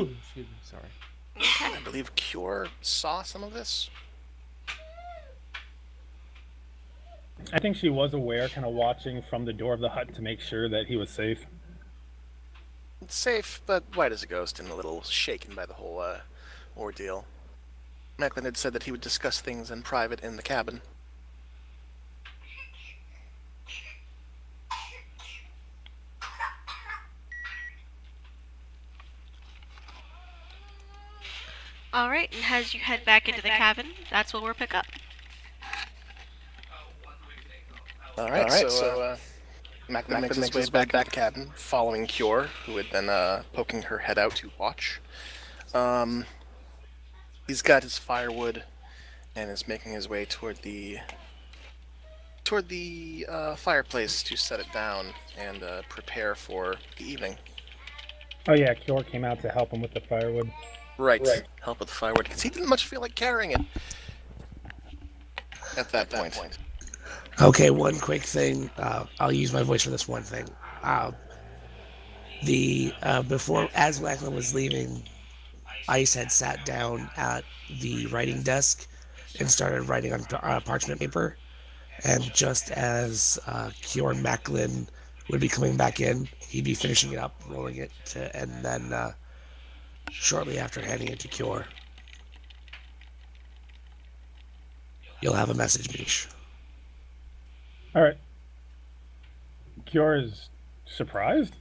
Excuse me, sorry. Okay. I believe Cure saw some of this. I think she was aware, kind of watching from the door of the hut to make sure that he was safe. It's safe, but white as a ghost and a little shaken by the whole ordeal. Macklin had said that he would discuss things in private in the cabin. All right, and as you head back into the cabin, that's where we'll pick up. All right, so Macklin makes his way back to the cabin, following Cure, who had been poking her head out to watch. He's got his firewood and is making his way toward the fireplace to set it down and prepare for the evening. Oh yeah, Cure came out to help him with the firewood. Right. Help with the firewood, because he didn't much feel like carrying it at that point. Okay, one quick thing. I'll use my voice for this one thing. Before, as Macklin was leaving, Ice had sat down at the writing desk and started writing on parchment paper. And just as Cure and Macklin would be coming back in, he'd be finishing it up, rolling it, and then shortly after handing it to Cure, you'll have a message, Mish. All right. Cure is surprised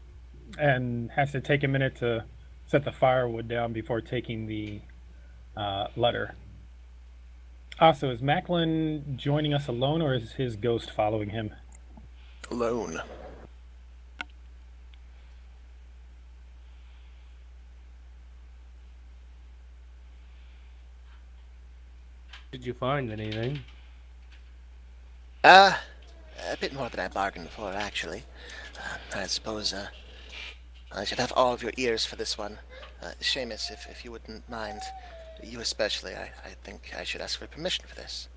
and has to take a minute to set the firewood down before taking the letter. Also, is Macklin joining us alone, or is his ghost following him? Alone. Did you find anything? A bit more than I bargained for, actually. I suppose I should have all of your ears for this one. Seamus, if you wouldn't mind, you especially, I think I should ask for permission for this.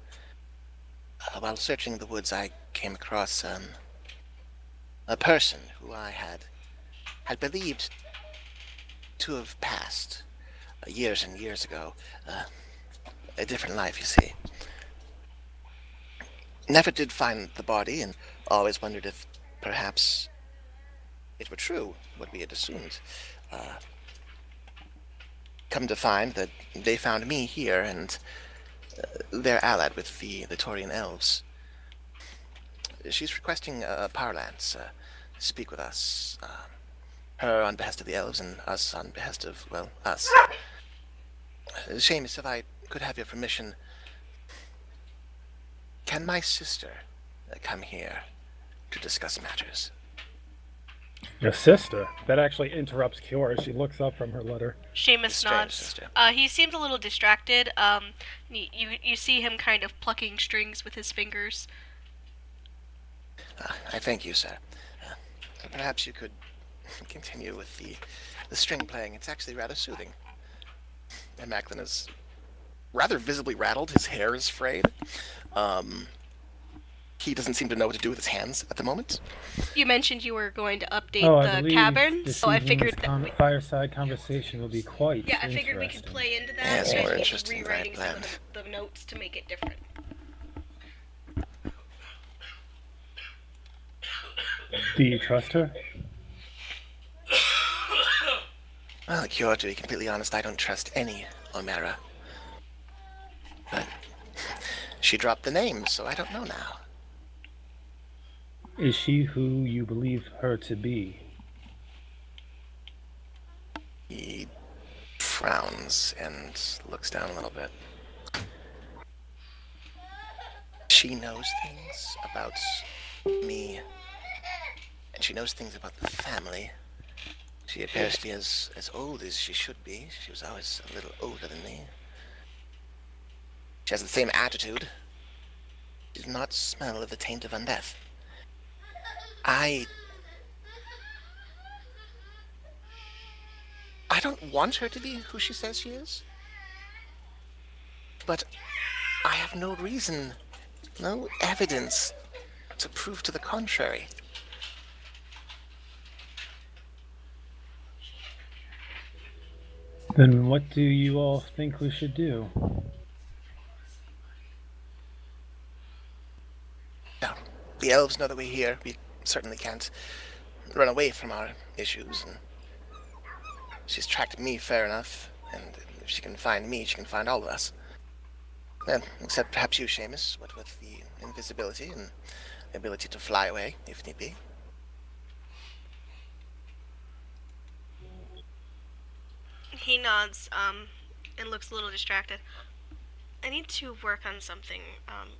While searching the woods, I came across a person who I had believed to have passed years and years ago. A different life, you see. Never did find the body, and always wondered if perhaps it were true what we had assumed. Come to find that they found me here, and they're allied with the Taurian elves. She's requesting parlance, speak with us. Her on behest of the elves, and us on behest of, well, us. Seamus, if I could have your permission, can my sister come here to discuss matters? Your sister? That actually interrupts Cure as she looks up from her letter. Seamus Strange nods. sister. He seems a little distracted. You see him kind of plucking strings with his fingers. I thank you, sir. Perhaps you could continue with the string playing. It's actually rather soothing. And Macklin is rather visibly rattled. His hair is frayed. He doesn't seem to know what to do with his hands at the moment. You mentioned you were going to update I the believe cavern, this so I evening's figured that. fireside conversation will be quite Yeah, I figured we interesting. could play into that. Yeah, it's You guys more need interesting than I rewriting some planned. of the notes to make it different. Do you trust her? Well, Cure, to be completely honest, I don't trust any Omera. But she dropped the name, so I don't know now. Is she who you believe her to be? He frowns and looks down a little bit. She knows things about me, and she knows things about the family. She appears to be as old as she should be. She was always a little older than me. She has the same attitude. She does not smell of the taint of undeath. I don't want her to be who she says she is. But I have no reason, no evidence to prove to the contrary. Then what do you all think we should do? Now, the elves know that we're here. We certainly can't run away from our issues, and she's tracked me fair enough, and if she can find me, she can find all of us. Well, except perhaps you, Seamus, what with the invisibility and the ability to fly away, if need be. He nods, and looks a little distracted. I need to work on something.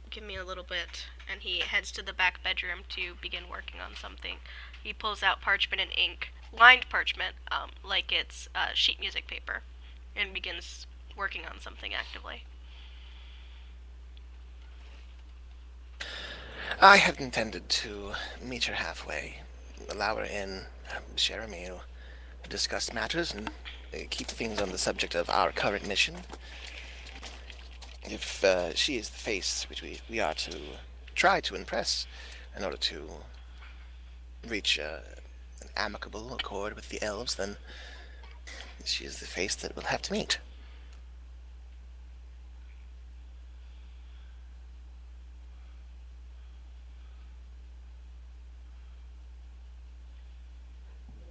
Give me a little bit. And he heads to the back bedroom to begin working on something. He pulls out parchment and ink, lined parchment, like it's sheet music paper, and begins working on something actively. I had intended to meet her halfway, allow her in, share a meal, discuss matters, and keep things on the subject of our current mission. If she is the face which we are to try to impress in order to reach an amicable accord with the elves, then she is the face that we'll have to meet.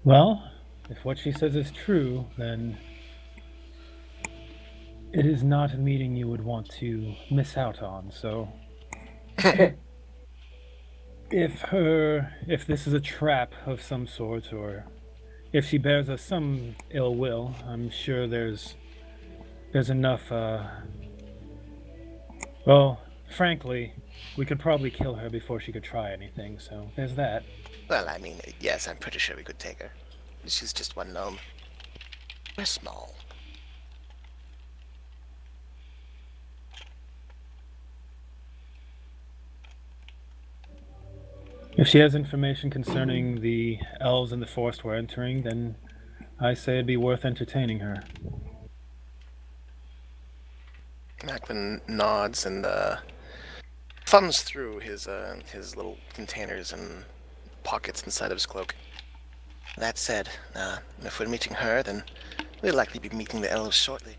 Well, if what she says is true, then it is not a meeting you would want to miss out on, so if this is a trap of some sort, or if she bears us some ill will, I'm sure there's enough, well, frankly, we could probably kill her before she could try anything, so there's that. Well, I mean, yes, I'm pretty sure we could take her. She's just one gnome. We're small. If she has information concerning the elves in the forest we're entering, then I say it'd be worth entertaining her. Macklin nods and thumbs through his little containers and pockets inside of his cloak. That said, if we're meeting her, then we'll likely be meeting the elves shortly.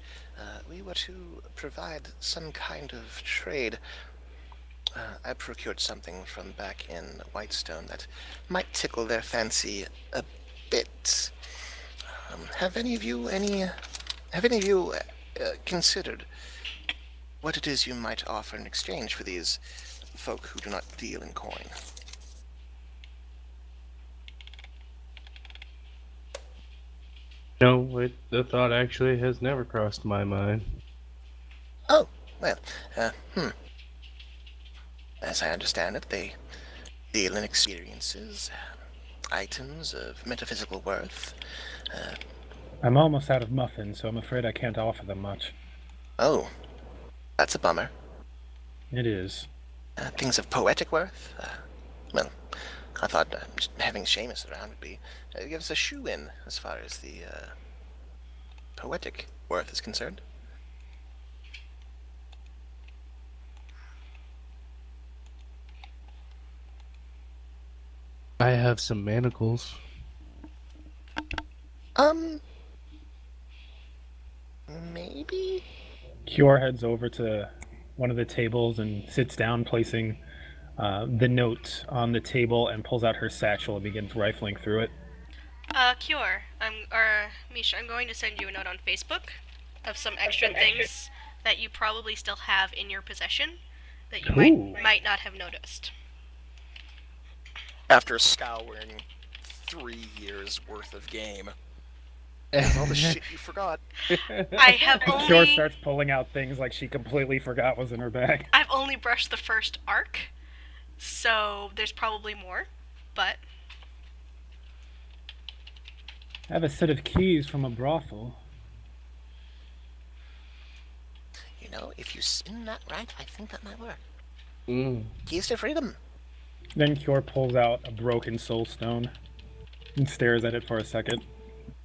We were to provide some kind of trade. I procured something from back in Whitestone that might tickle their fancy a bit. Have any of you considered what it is you might offer in exchange for these folk who do not deal in coin? No, the thought actually has never crossed my mind. Oh, well, as I understand it, they deal in experiences, items of metaphysical worth. I'm almost out of muffins, so I'm afraid I can't offer them much. Oh, that's a bummer. It is. Things of poetic worth? Well, I thought just having Seamus around would be give us a shoe-in as far as the poetic worth is concerned. I have some manacles. Maybe? Kior heads over to one of the tables and sits down, placing the note on the table, and pulls out her satchel and begins rifling through it. Cure, Misha, I'm going to send you a note on Facebook of some extra things that you probably still have in your possession that you might not have noticed. After scouring 3 years worth of game. All the shit you forgot. I have Kior only starts pulling out things like she completely forgot was in her bag. I've only brushed the first arc, so there's probably more, but I have a set of keys from a brothel. You know, if you spin that right, I think that might work. Mm. Keys to freedom. Then Kior pulls out a broken soul stone and stares at it for a second.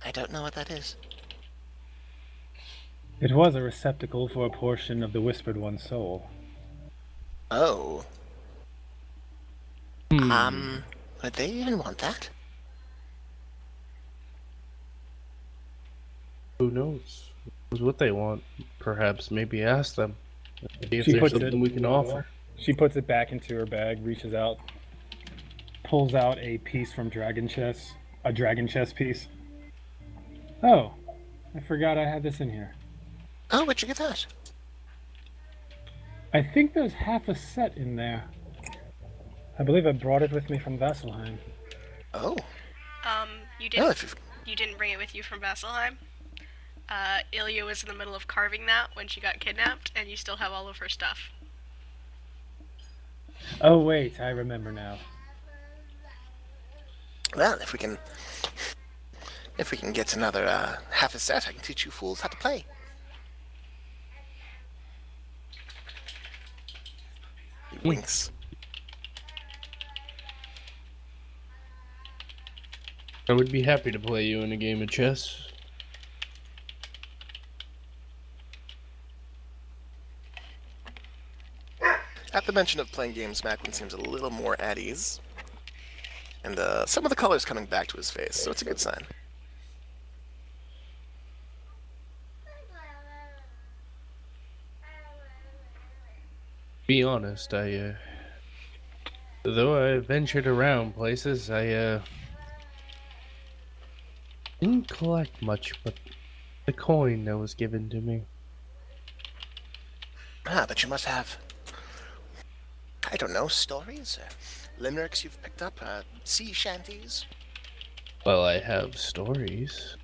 I don't know what that is. It was a receptacle for a portion of the Whispered One's soul. Oh. Hmm. Would they even want that? Who knows? Who knows what they want? Perhaps maybe ask them. See if She there's puts something we can offer. She puts it back into her bag, reaches out, pulls out a piece from Dragon Chess, a Dragon Chess piece. Oh, I forgot I had this in here. Oh, where'd you get that? I think there's half a set in there. I believe I brought it with me from Vasselheim. Oh. You Well, didn't. if you've... You didn't bring it with you from Vasselheim. Ilya was in the middle of carving that when she got kidnapped, and you still have all of her stuff. Oh wait, I remember now. Well, if we can get another half a set, I can teach you fools how to play. He winks. I would be happy to play you in a game of chess. At the mention of playing games, Macklin seems a little more at ease. And some of the color's coming back to his face, so it's a good sign. Be honest, though I ventured around places, I didn't collect much but the coin that was given to me. Ah, but you must have, I don't know, stories? Limericks you've picked up? Sea shanties? Well, I have stories.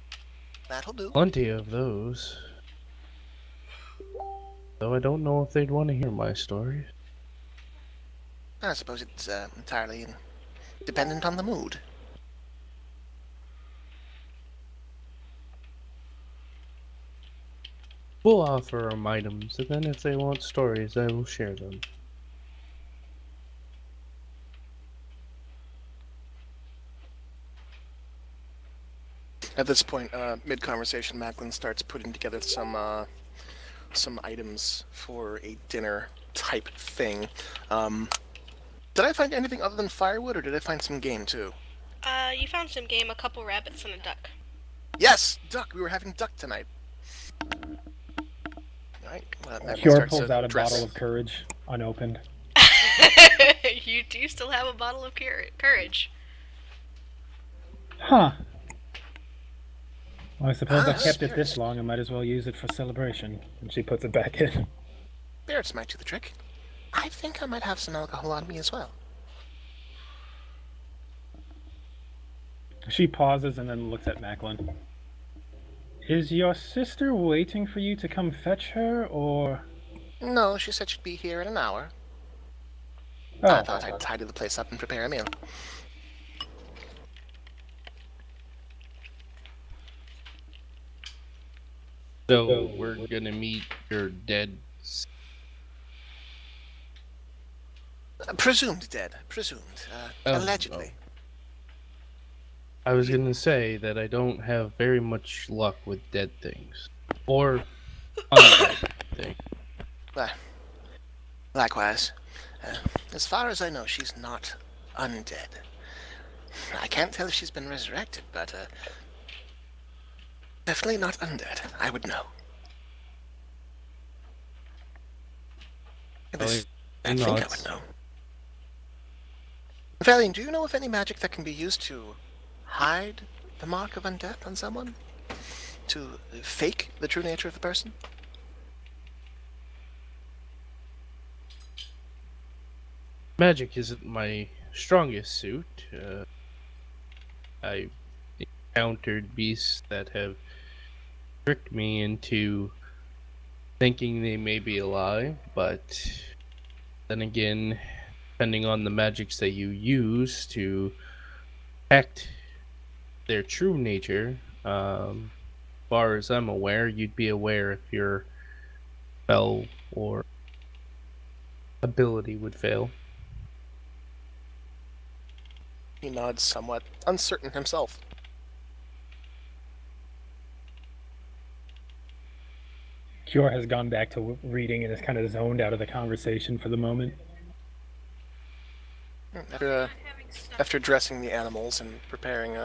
That'll do. Plenty of those. Though I don't know if they'd want to hear my stories. I suppose it's entirely dependent on the mood. We'll offer them items, and then if they want stories, I will share them. At this point, mid-conversation, Macklin starts putting together some items for a dinner type thing. Did I find anything other than firewood, or did I find some game too? You found some game, a couple rabbits and a duck. Yes, duck. We were having duck tonight. All right. Cure pulls out a bottle of courage, unopened. You do still have a bottle of courage. Huh. Well, I suppose I kept it spirits. this long, I might as well use it for celebration. And she puts it back in. Spirits might do the trick. I think I might have some alcohol on me as well. She pauses and then looks at Macklin. Is your sister waiting for you to come fetch her, or... No, she said she'd be here in an hour. Oh, I thought I'd tidy the place up and prepare a meal. So, we're gonna meet your dead... Presumed dead. Presumed. Allegedly. I was gonna say that I don't have very much luck with dead things. Or undead things. Well, likewise. As far as I know, she's not undead. I can't tell if she's been resurrected, but definitely not undead. I would know. At least, I think I would know. Valian, do you know of any magic that can be used to hide the mark of undeath on someone? To fake the true nature of the person? Magic isn't my strongest suit. I encountered beasts that have tricked me into thinking they may be alive, but then again, depending on the magics that you use to detect their true nature, as far as I'm aware, you'd be aware if your spell or ability would fail. He nods, somewhat uncertain himself. Cure has gone back to reading and is kind of zoned out of the conversation for the moment. After dressing the animals and preparing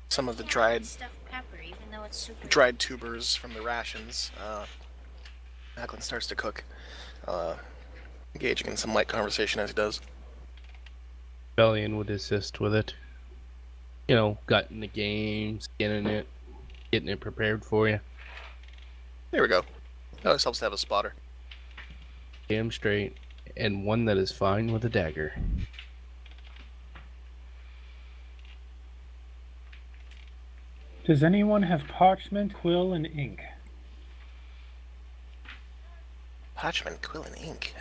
some of the dried pepper, even though it's super. dried tubers from the rations. Macklin starts to cook, engaging in some light conversation as he does. Bellion would assist with it. You know, gutting the game, skinning it, getting it prepared for you. There we go. It always helps to have a spotter. Damn straight. And one that is fine with a dagger. Does anyone have parchment, quill, and ink? Parchment, quill, and ink.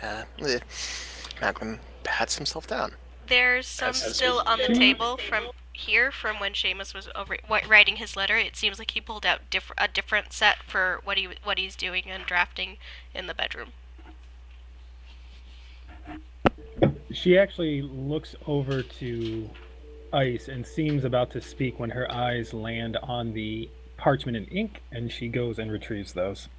Macklin pats himself down. There's some As still on the we- table from when Seamus was writing his letter. It seems like he pulled out a different set for what he's doing and drafting in the bedroom. She actually looks over to Ice and seems about to speak when her eyes land on the parchment and ink, and she goes and retrieves those.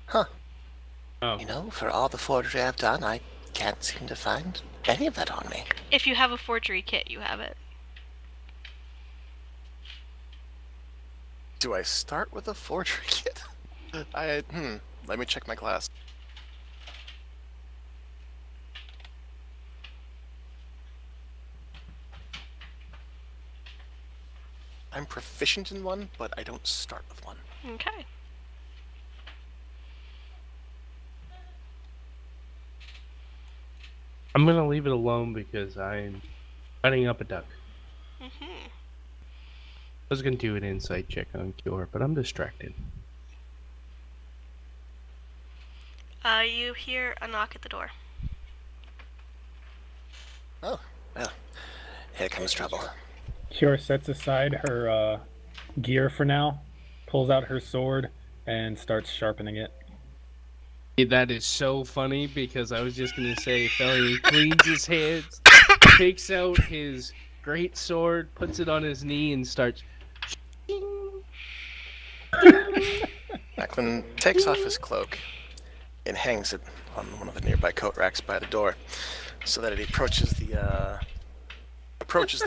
Huh. Oh. You know, for all the forgery I've done, I can't seem to find any of that on me. If you have a forgery kit, you have it. Do I start with a forgery kit? Let me check my class. I'm proficient in one, but I don't start with one. Okay. I'm gonna leave it alone because I'm cutting up a duck. Mhm. I was gonna do an insight check on Cure, but I'm distracted. You hear a knock at the door. Oh, well, here comes trouble. Kiora sets aside her gear for now, pulls out her sword, and starts sharpening it. That is so funny because I was just gonna say Felly cleans his hands, takes out his great sword, puts it on his knee, and starts. Macklin takes off his cloak and hangs it on one of the nearby coat racks by the door, so that it approaches the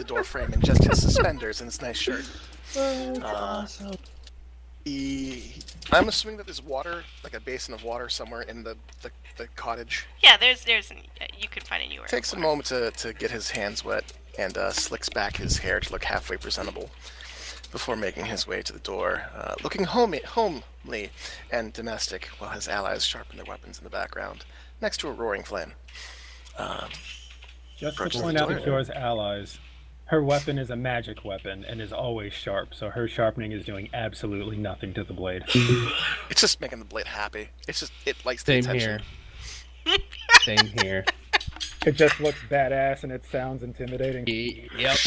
door frame in just his suspenders and his nice shirt. I'm assuming that there's water, like a basin of water somewhere in the cottage. Yeah, you could find anywhere. Takes a moment to get his hands wet and slicks back his hair to look halfway presentable before making his way to the door, looking homely and domestic while his allies sharpen their weapons in the background, next to a roaring flame. Just to Approaches point the out to door. Kiora's allies, her weapon is a magic weapon and is always sharp, so her sharpening is doing absolutely nothing to the blade. It's just making the blade happy. It likes the Same attention. here. Same here. It just looks badass and it sounds intimidating. Yep.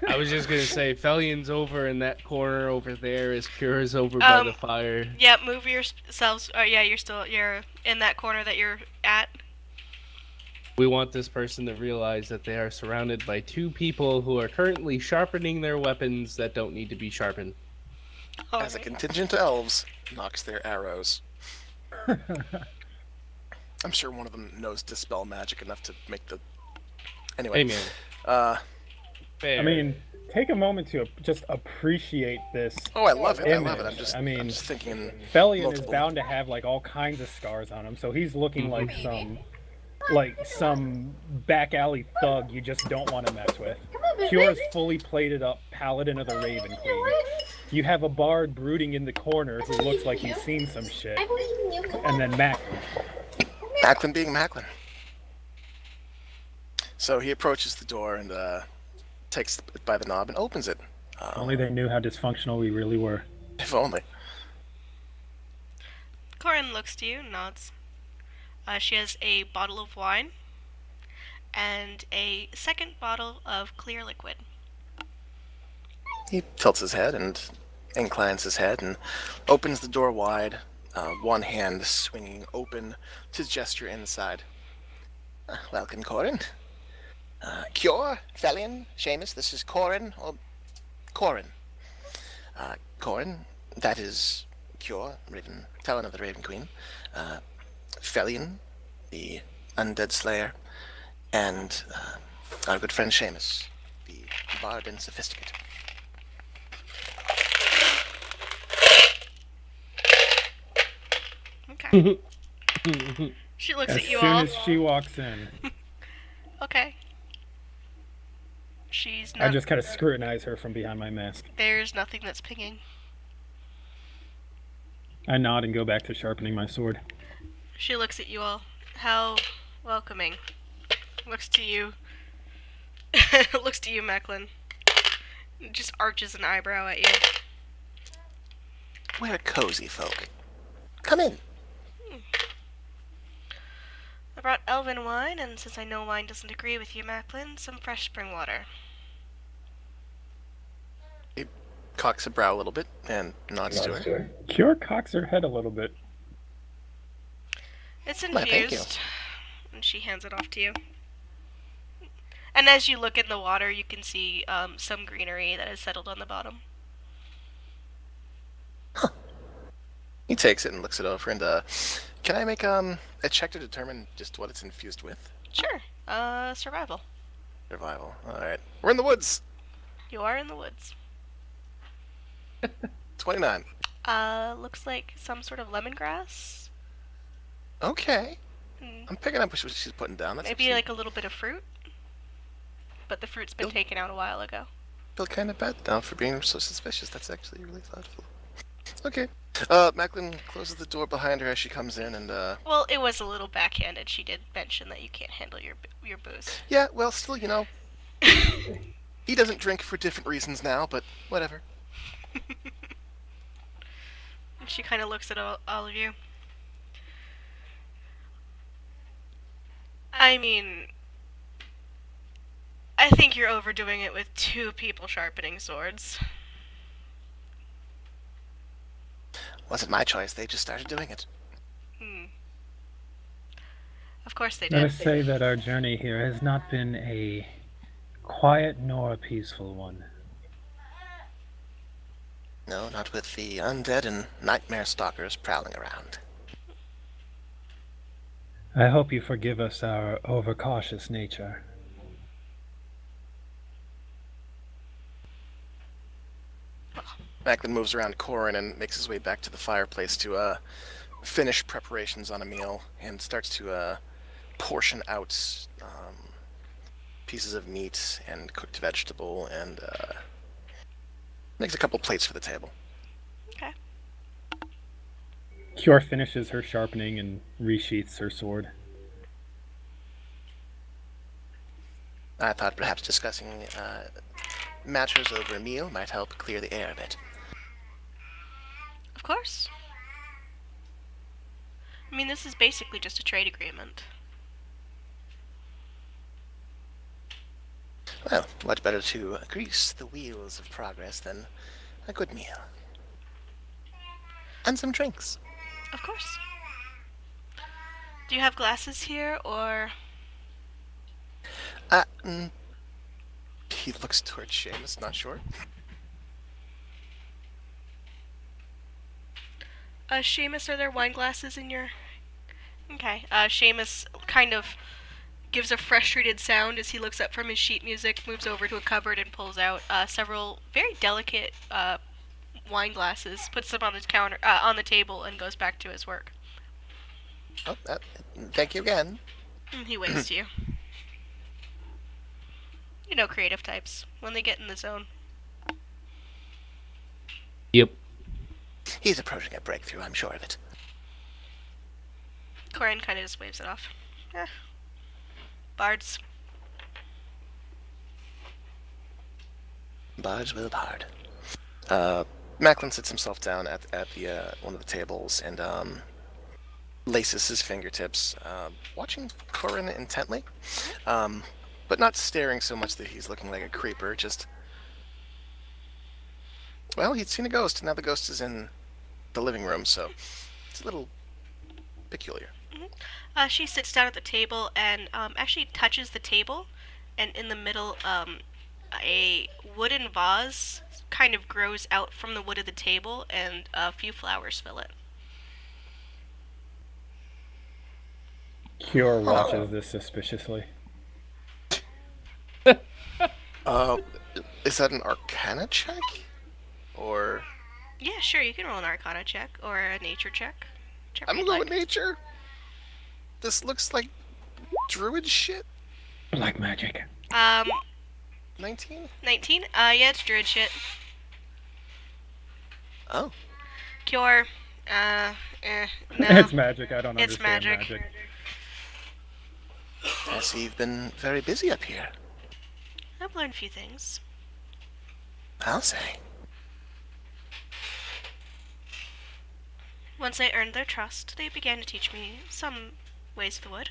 I was just gonna say Fellion's over in that corner over there. As Cura's over by the fire. Yeah, move yourselves. Yeah, you're in that corner that you're at. We want this person to realize that they are surrounded by two people who are currently sharpening their weapons that don't need to be sharpened. As a contingent of elves knocks their arrows. I'm sure one of them knows Dispel magic enough to make the... Anyway. Hey man. Fair. I mean, take a moment to just appreciate this. Oh, I love it. I love it. image. I'm I mean, just thinking... Fellion is multiple. bound to have like all kinds of scars on him, so he's looking like some back alley thug you just don't want to mess with. Kyora's fully plated up Paladin of the Raven Queen. You have a bard brooding in the corner who looks like he's seen some shit. And then Macklin being Macklin. So he approaches the door and takes it by the knob and opens it. Only they knew how dysfunctional we really were. If only. Corin looks to you, nods. She has a bottle of wine and a second bottle of clear liquid. He tilts his head and inclines his head and opens the door wide, one hand swinging open to gesture inside. Welcome, Corin. Cure, Fellion, Seamus, this is Corin, or Corin. Corin, that is Cure, Felon of the Raven Queen. Fellion, the Undead Slayer, and our good friend Seamus, the bard and sophisticate. Okay. She looks As at you soon all. as she walks in, Okay. She's I not. just kind of scrutinize her from behind my mask. There's nothing that's pinging. I nod and go back to sharpening my sword. She looks at you all. How welcoming. Looks to you. Looks to you, Macklin. Just arches an eyebrow at you. We're cozy folk. Come in. I brought elven wine, and since I know wine doesn't agree with you, Macklin, some fresh spring water. He cocks a brow a little bit and nods to her. Cure cocks her head a little bit. It's Why, thank you. infused. And she hands it off to you. And as you look in the water, you can see some greenery that has settled on the bottom. He takes it and looks it over and, can I make, a check to determine just what it's infused with? Sure. Survival. Survival. Alright. We're in the woods! You are in the woods. 29. Looks like some sort of lemongrass. Okay. Hmm. I'm picking up what she's putting down. That's Maybe actually like a little bit of fruit. But the fruit's been Nope. taken out a while ago. feel kind of bad now for being so suspicious. That's actually really thoughtful. Okay. Macklin closes the door behind her as she comes in and, Well, it was a little backhanded. She did mention that you can't handle your booze. yeah, well, still, you know, he doesn't drink for different reasons now, but whatever. She kind of looks at all of you. I mean, I think you're overdoing it with 2 people sharpening swords. Wasn't my choice. They just started doing it. Of course they Let did. us say that our journey here has not been a quiet nor a peaceful one. No, not with the undead and nightmare stalkers prowling around. I hope you forgive us our overcautious nature. Macklin moves around Corin and makes his way back to the fireplace to finish preparations on a meal and starts to portion out pieces of meat and cooked vegetable and makes a couple plates for the table. Okay. Cure finishes her sharpening and resheaths her sword. I thought perhaps discussing matters over a meal might help clear the air a bit. Of course. I mean, this is basically just a trade agreement. Well, what better to grease the wheels of progress than a good meal? And some drinks. Of course. Do you have glasses here, or... He looks towards Seamus, not sure. Seamus, are there wine glasses in your... Okay, Seamus kind of gives a frustrated sound as he looks up from his sheet music, moves over to a cupboard and pulls out several very delicate wine glasses, puts them on the counter, on the table, and goes back to his work. Oh, thank you again. He waves to you. You know creative types, when they get in the zone. Yep. He's approaching a breakthrough, I'm sure of it. Corin kind of just waves it off. Bards. Bards will bard. Macklin sits himself down at the one of the tables and laces his fingertips, watching Corin intently, but not staring so much that he's looking like a creeper. Just, well, he'd seen a ghost, and now the ghost is in the living room, so it's a little peculiar. She sits down at the table and actually touches the table, and in the middle, a wooden vase kind of grows out from the wood of the table, and a few flowers fill it. Cure watches this suspiciously. Is that an Arcana check? Or Yeah, sure, you can roll an Arcana check or a Nature check. Whichever I'm you'd going like. with nature. This looks like druid shit. Black magic. 19? 19? Yeah, it's druid shit. Oh. Cure. No. It's magic. I don't It's understand magic. I see you've been very busy up here. I've learned a few things. I'll say. Once I earned their trust, they began to teach me some ways of the wood.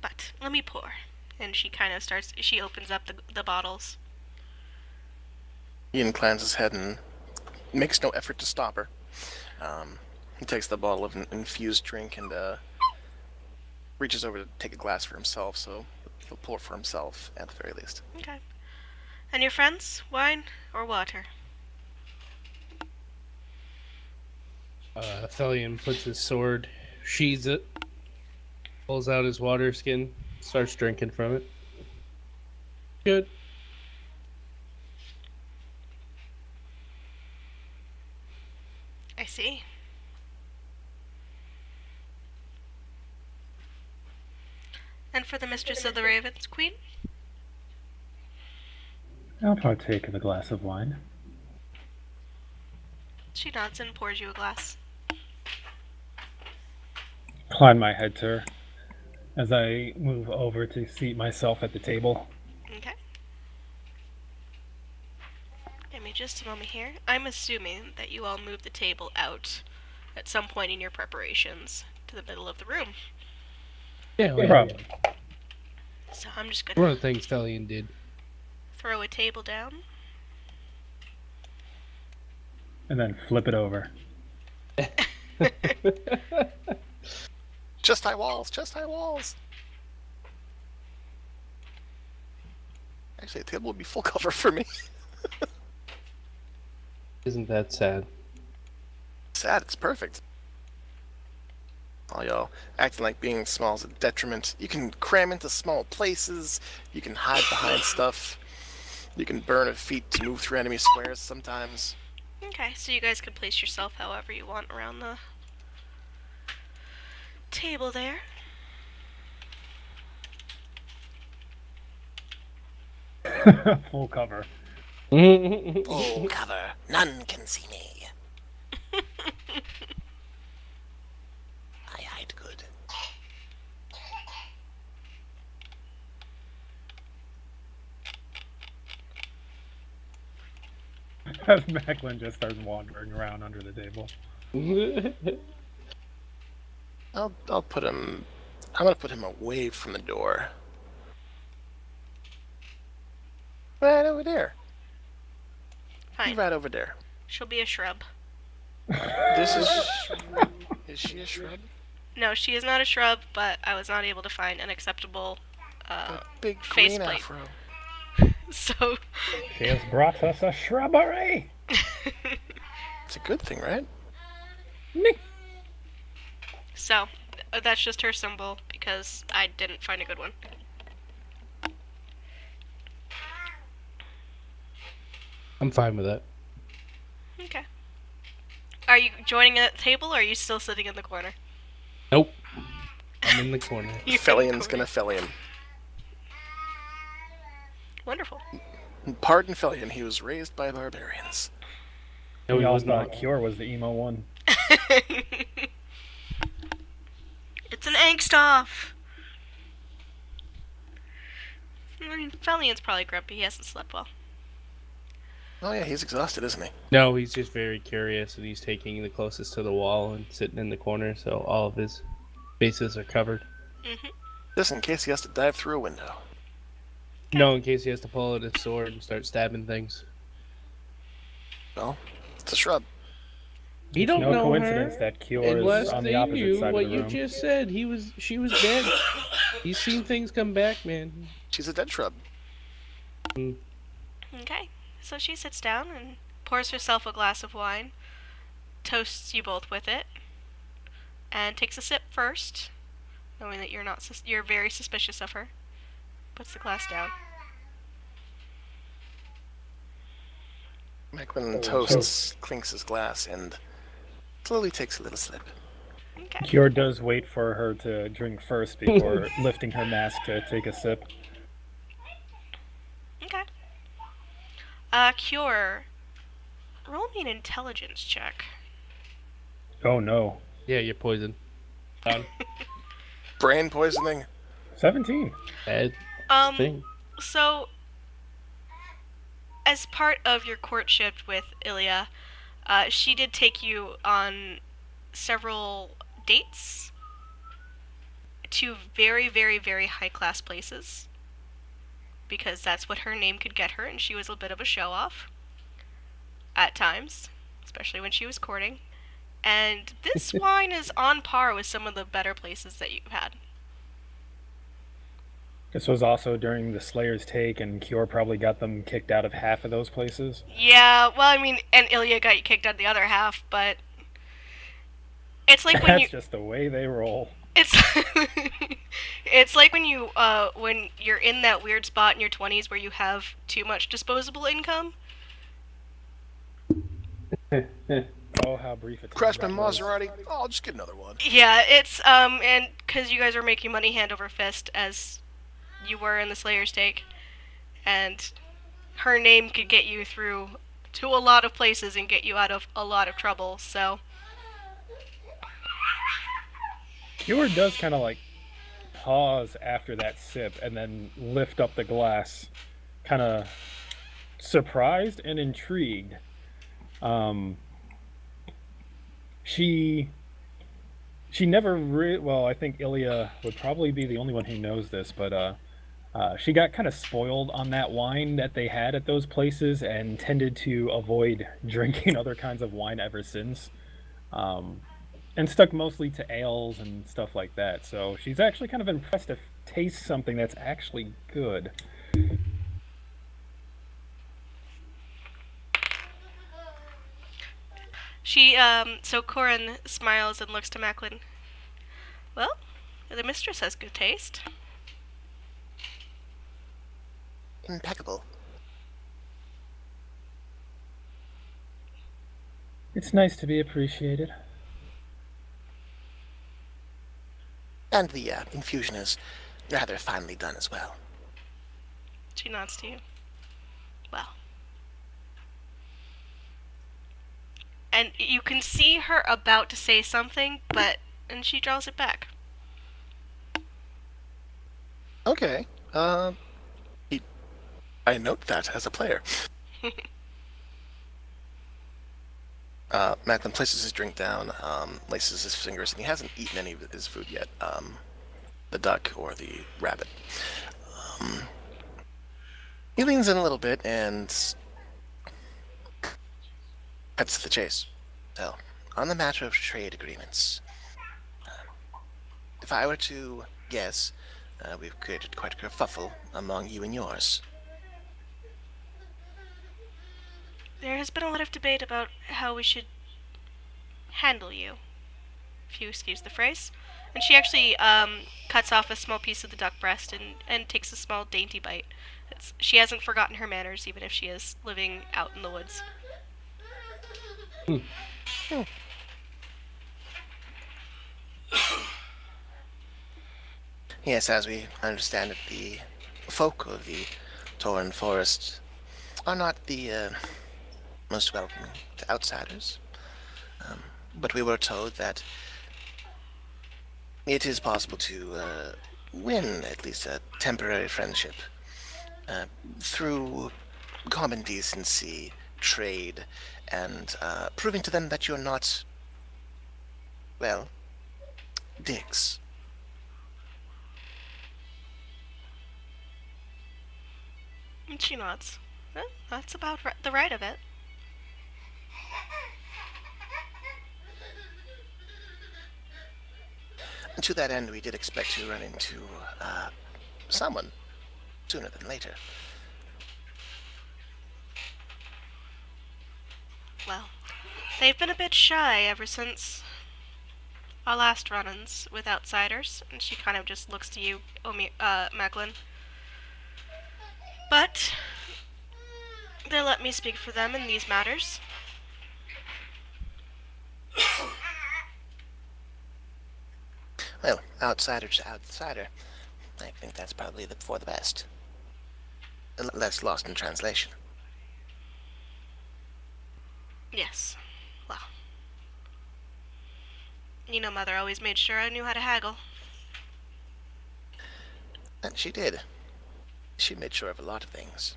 But let me pour. And she kind of she opens up the bottles. He inclines his head and makes no effort to stop her. He takes the bottle of an infused drink and reaches over to take a glass for himself, so he'll pour for himself at the very least. Okay. And your friends? Wine or water? Thelian puts his sword, sheathes it, pulls out his water skin, starts drinking from it. Good. I see. And for the Mistress of the Ravens, Queen? I'll partake of a glass of wine. She nods and pours you a glass. Incline my head to her as I move over to seat myself at the table. Okay. Give me just a moment here. I'm assuming that you all moved the table out at some point in your preparations to the middle of the room. Yeah, No problem. So I'm just one gonna of the things Thelian did. throw a table down. And then flip it over. Chest high walls, chest high walls. Actually, a table would be full cover for me. Isn't that sad? Sad, it's perfect. Oh, y'all, acting like being small is a detriment. You can cram into small places, you can hide behind stuff, you can burn a feat to move through enemy squares sometimes. Okay, so you guys can place yourself however you want around the table there. Full cover. Full cover, none can see me. I hide good. As Macklin just starts wandering around under the table. I'll put him. I'm gonna put him away from the door. Right over there. Fine. Right over there. She'll be a shrub. This is. Is she a shrub? No, she is not a shrub, but I was not able to find an acceptable The big faceplate. green afro. So She has brought us a shrubbery. It's a good thing, right? So that's just her symbol because I didn't find a good one. I'm fine with that. Okay. Are you joining at the table or are you still sitting in the corner? Nope. I'm in the corner. You're in the Felian's corner. gonna Felian. Wonderful. Pardon Felian, he was raised by barbarians. No, We he all was thought not. Cure was the emo one. It's an angst off. I mean, Felian's probably grumpy. He hasn't slept well. Oh yeah, he's exhausted, isn't he? No, he's just very curious, and he's taking the closest to the wall and sitting in the corner, so all of his bases are covered. Mm-hmm. Just in case he has to dive through a window. No, in case he has to pull out his sword and start stabbing things. Well, it's a shrub. You It's don't no know coincidence her. that Cure And is last on the they opposite knew side what of the you room. just said, she was dead. He's seen things come back, man. She's a dead shrub. Okay. So she sits down and pours herself a glass of wine, toasts you both with it, and takes a sip first, knowing that you're very suspicious of her. Puts the glass down. Macklin toasts, clinks his glass, and slowly takes a little sip. Okay. Kior does wait for her to drink first before lifting her mask to take a sip. Okay. Cure. Roll me an intelligence check. Oh no. Yeah, you're poisoned. Brain poisoning? 17. Bad thing. So, as part of your courtship with Ilya, she did take you on several dates to very, very, very high-class places. Because that's what her name could get her, and she was a bit of a show-off. At times. Especially when she was courting. And this wine is on par with some of the better places that you've had. This was also during the Slayer's take, and Kior probably got them kicked out of half of those places. Yeah, well, I mean, and Ilya got you kicked out of the other half, but it's like when That's just the way they roll. it's it's like when you're in that weird spot in your 20s where you have too much disposable income. Oh, how brief a time Crashman that was. Maserati? Oh, I'll just get another one. Yeah, it's and because you guys were making money hand over fist as you were in the Slayer's take, and her name could get you through to a lot of places and get you out of a lot of trouble. So Kior does kind of like pause after that sip and then lift up the glass, kind of surprised and intrigued. She never well, I think Ilya would probably be the only one who knows this, but she got kind of spoiled on that wine that they had at those places and tended to avoid drinking other kinds of wine ever since. And stuck mostly to ales and stuff like that. So she's actually kind of impressed to taste something that's actually good. So Corin smiles and looks to Macklin. Well, the mistress has good taste. Impeccable. It's nice to be appreciated. And the infusion is rather finely done as well. She nods to you. Well. And you can see her about to say something, and she draws it back. Okay. I note that as a player. Macklin places his drink down, laces his fingers, and he hasn't eaten any of his food yet. The duck or the rabbit. He leans in a little bit and cuts to the chase. So, on the matter of trade agreements, if I were to guess, we've created quite a kerfuffle among you and yours. There has been a lot of debate about how we should handle you, if you excuse the phrase. And she actually cuts off a small piece of the duck breast and takes a small dainty bite. She hasn't forgotten her manners, even if she is living out in the woods. Yes, as we understand it, the folk of the Torn Forest are not the most welcoming to outsiders. But we were told that it is possible to win at least a temporary friendship through common decency, trade, and proving to them that you're not, well, dicks. And she nods. That's about the right of it. And to that end, we did expect to run into someone sooner than later. Well, they've been a bit shy ever since our last run-ins with outsiders, and she kind of just looks to you, Macklin. But they let me speak for them in these matters. Well, outsider to outsider. I think that's probably for the best. Less lost in translation. Yes. Well. You know, Mother always made sure I knew how to haggle. And she did. She made sure of a lot of things.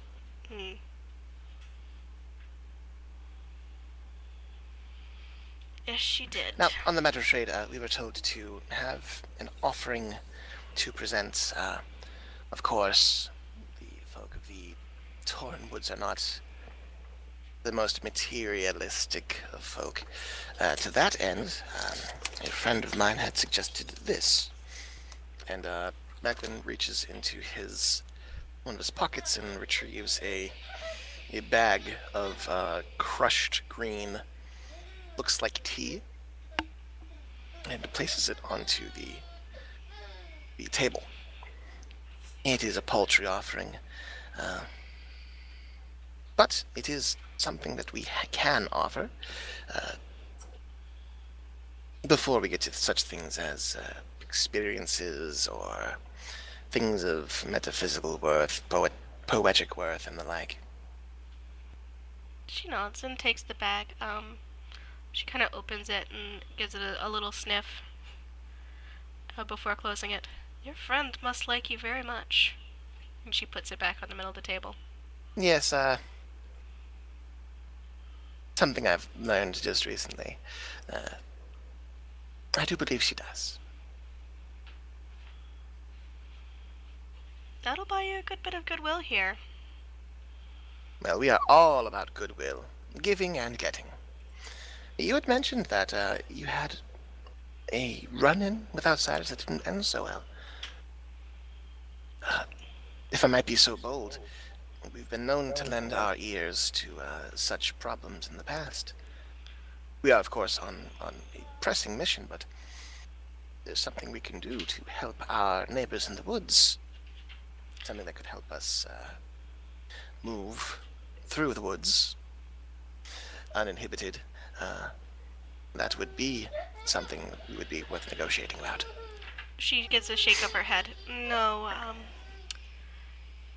Yes, she did. Now, on the matter of trade, we were told to have an offering to present. Of course, the folk of the Torn Woods are not the most materialistic of folk. To that end, a friend of mine had suggested this. And Macklin reaches into one of his pockets and retrieves a bag of crushed green, looks like tea, and places it onto the table. It is a paltry offering, but it is something that we can offer before we get to such things as experiences or things of metaphysical worth, poetic worth, and the like. She nods and takes the bag. She kind of opens it and gives it a little sniff before closing it. Your friend must like you very much. And she puts it back on the middle of the table. Yes, something I've learned just recently. I do believe she does. That'll buy you a good bit of goodwill here. Well, we are all about goodwill, giving and getting. You had mentioned that you had a run-in with outsiders that didn't end so well. If I might be so bold, we've been known to lend our ears to such problems in the past. We are, of course, on a pressing mission, but there's something we can do to help our neighbors in the woods. Something that could help us move through the woods uninhibited. That would be something we would be worth negotiating about. She gives a shake of her head. No,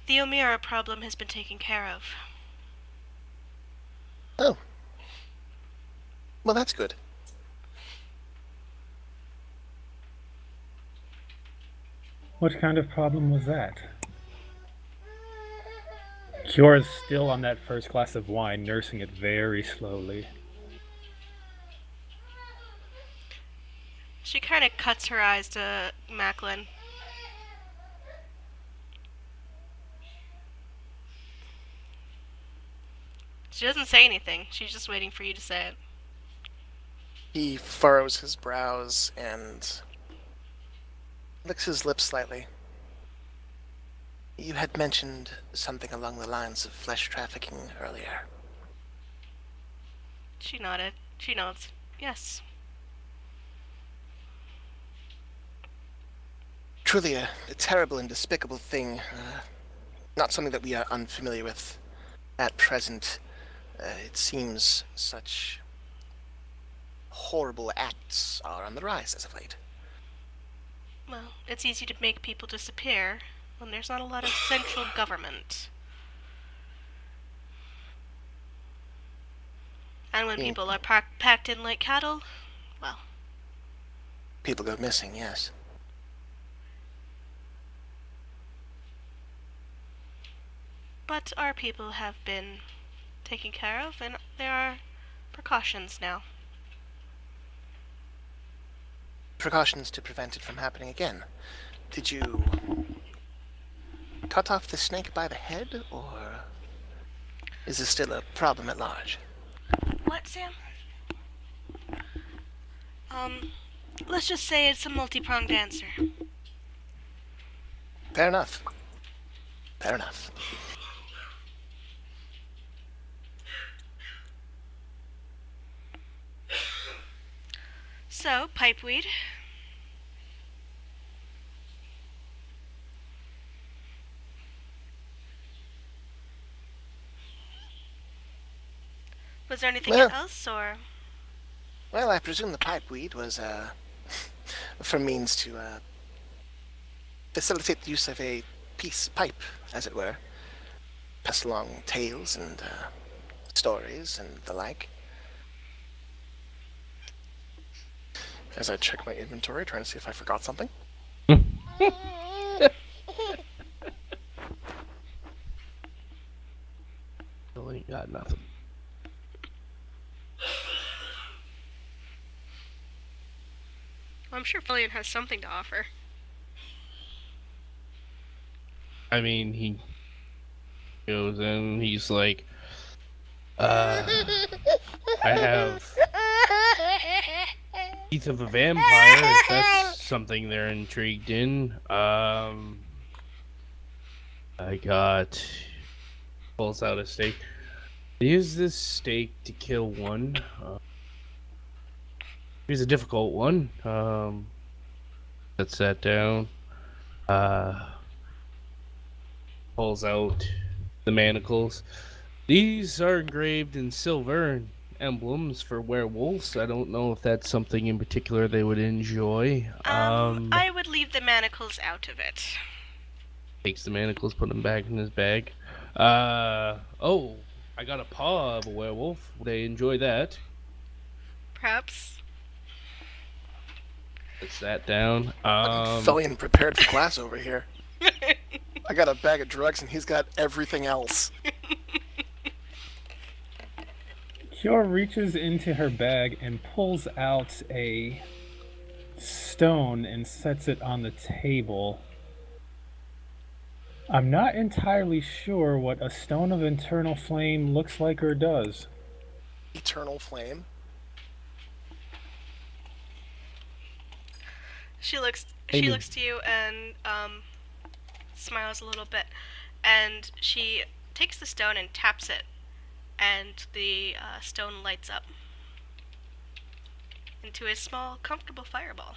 the O'Meara problem has been taken care of. Oh. Well, that's good. What kind of problem was that? Kyora's still on that first glass of wine, nursing it very slowly. She kind of cuts her eyes to Macklin. She doesn't say anything. She's just waiting for you to say it. He furrows his brows and licks his lips slightly. You had mentioned something along the lines of flesh trafficking earlier. She nodded. She nods. Yes. Truly a terrible and despicable thing. Not something that we are unfamiliar with at present. It seems such horrible acts are on the rise as of late. Well, it's easy to make people disappear when there's not a lot of central government. And when people are packed in like cattle, well. People go missing, yes. But our people have been taken care of, and there are precautions now. Precautions to prevent it from happening again. Did you cut off the snake by the head, or is this still a problem at large? What, Sam? Let's just say it's a multi-pronged answer. Fair enough. Fair enough. So, pipeweed. Was there anything Well- else, or? Well, I presume the pipeweed was, for means to, facilitate the use of a peace pipe, as it were. Pass along tales and, stories and the like. As I check my inventory, trying to see if I forgot something. Still ain't got nothing. Well, I'm sure Fillion has something to offer. I mean, he goes in, he's like, I have Teeth of a Vampire, if that's something they're intrigued in. I got, pulls out a stake. Use this stake to kill one. Here's a difficult one. Sets that down. Pulls out the manacles. These are engraved in silver emblems for werewolves. I don't know if that's something in particular they would enjoy. I would leave the manacles out of it. Takes the manacles, put them back in his bag. Oh, I got a paw of a werewolf. Would they enjoy that? Perhaps. Puts that down. Fillion prepared for class over here. I got a bag of drugs and he's got everything else. Kiora reaches into her bag and pulls out a stone and sets it on the table. I'm not entirely sure what a stone of eternal flame looks like or does. Eternal flame. She looks Amy. to you and smiles a little bit, and she takes the stone and taps it, and the stone lights up into a small, comfortable fireball.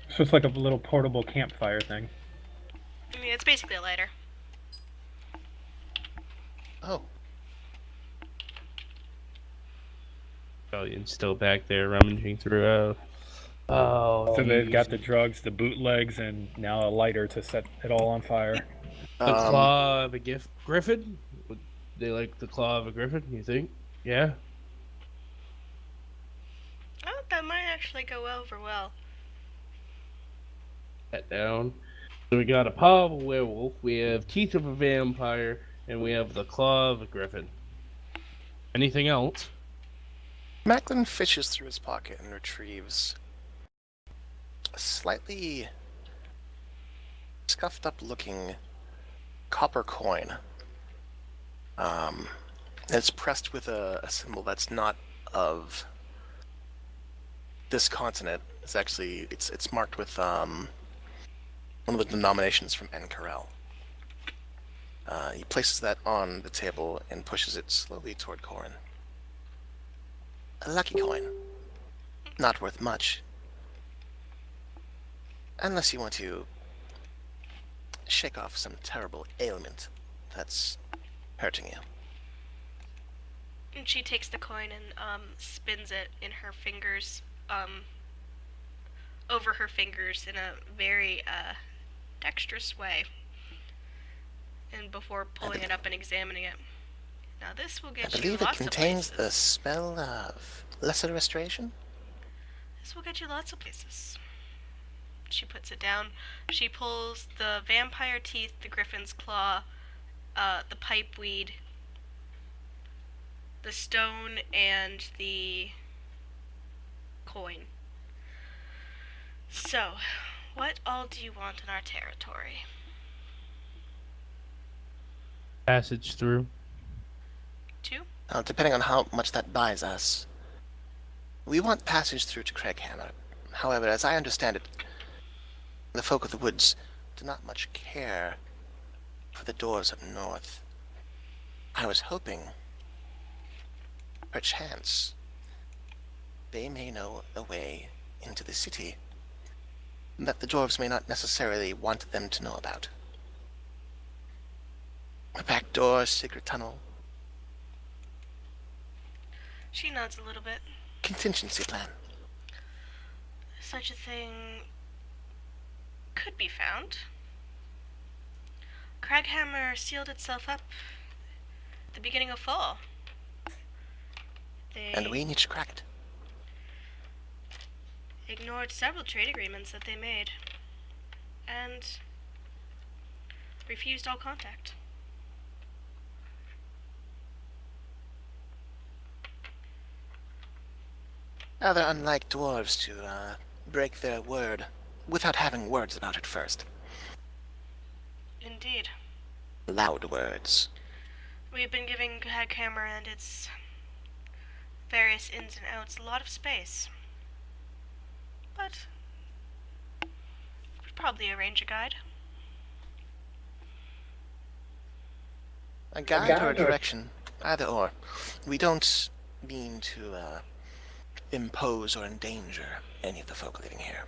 So it's like a little portable campfire thing. I mean, it's basically a lighter. Oh. Rebellion's still back there rummaging through. Oh, So they've got geez. the drugs, the bootlegs, and now a lighter to set it all on fire. The claw of a griffin? Would they like the claw of a griffin, you think? Yeah? Oh, that might actually go over well. That down. So we got a paw of a werewolf, we have teeth of a vampire, and we have the claw of a griffin. Anything else? Macklin fishes through his pocket and retrieves a slightly scuffed up looking copper coin. It's pressed with a symbol that's not of this continent. It's actually it's marked with one of the denominations from Encarel. He places that on the table and pushes it slowly toward Corin. A lucky coin. Not worth much. Unless you want to shake off some terrible ailment that's hurting you. And she takes the coin and spins it in her fingers, over her fingers in a very dexterous way. And before pulling it up and examining it. Now this will I get you believe it lots of contains places. the spell of lesser restoration. This will get you lots of places. She puts it down. She pulls the vampire teeth, the griffin's claw, the pipeweed, the stone, and the coin. So, what all do you want in our territory? Passage through. 2? Now, depending on how much that buys us, we want passage through to Craighammer. However, as I understand it, the folk of the woods do not much care for the doors up north. I was hoping, perchance, they may know a way into the city that the dwarves may not necessarily want them to know about. A back door, secret tunnel, She nods a little bit. contingency plan. Such a thing could be found. Craghammer sealed itself up at the beginning of fall. They And we need to crack it. ignored several trade agreements that they made and refused all contact. Rather unlike dwarves to break their word without having words about it first. Indeed. Loud words. We've been giving Craghammer and its various ins and outs a lot of space. But we'd probably arrange a guide. A guide or a direction, either or. We don't mean to impose or endanger any of the folk living here.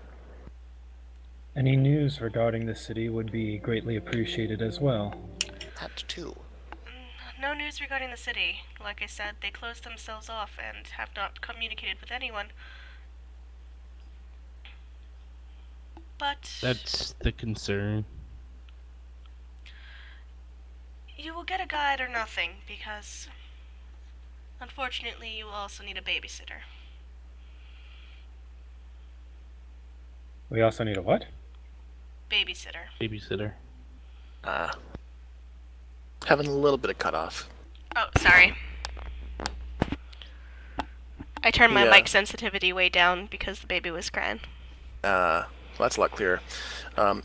Any news regarding the city would be greatly appreciated as well. That too. No news regarding the city. Like I said, they closed themselves off and have not communicated with anyone. But That's the concern. you will get a guide or nothing, because unfortunately you will also need a babysitter. We also need a what? Babysitter. Babysitter. Having a little bit of cutoff. Oh, sorry. I turned my Yeah. mic sensitivity way down because the baby was crying. Well, that's a lot clearer.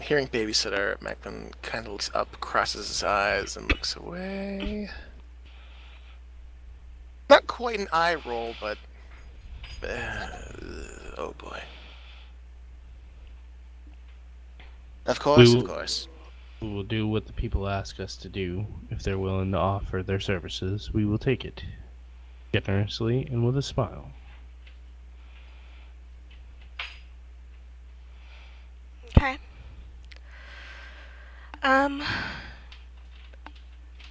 Hearing babysitter, Macklin kind of looks up, crosses his eyes, and looks away. Not quite an eye roll, but... oh boy. Of course, of course. We will do what the people ask us to do. If they're willing to offer their services, we will take it. Generously and with a smile. Okay.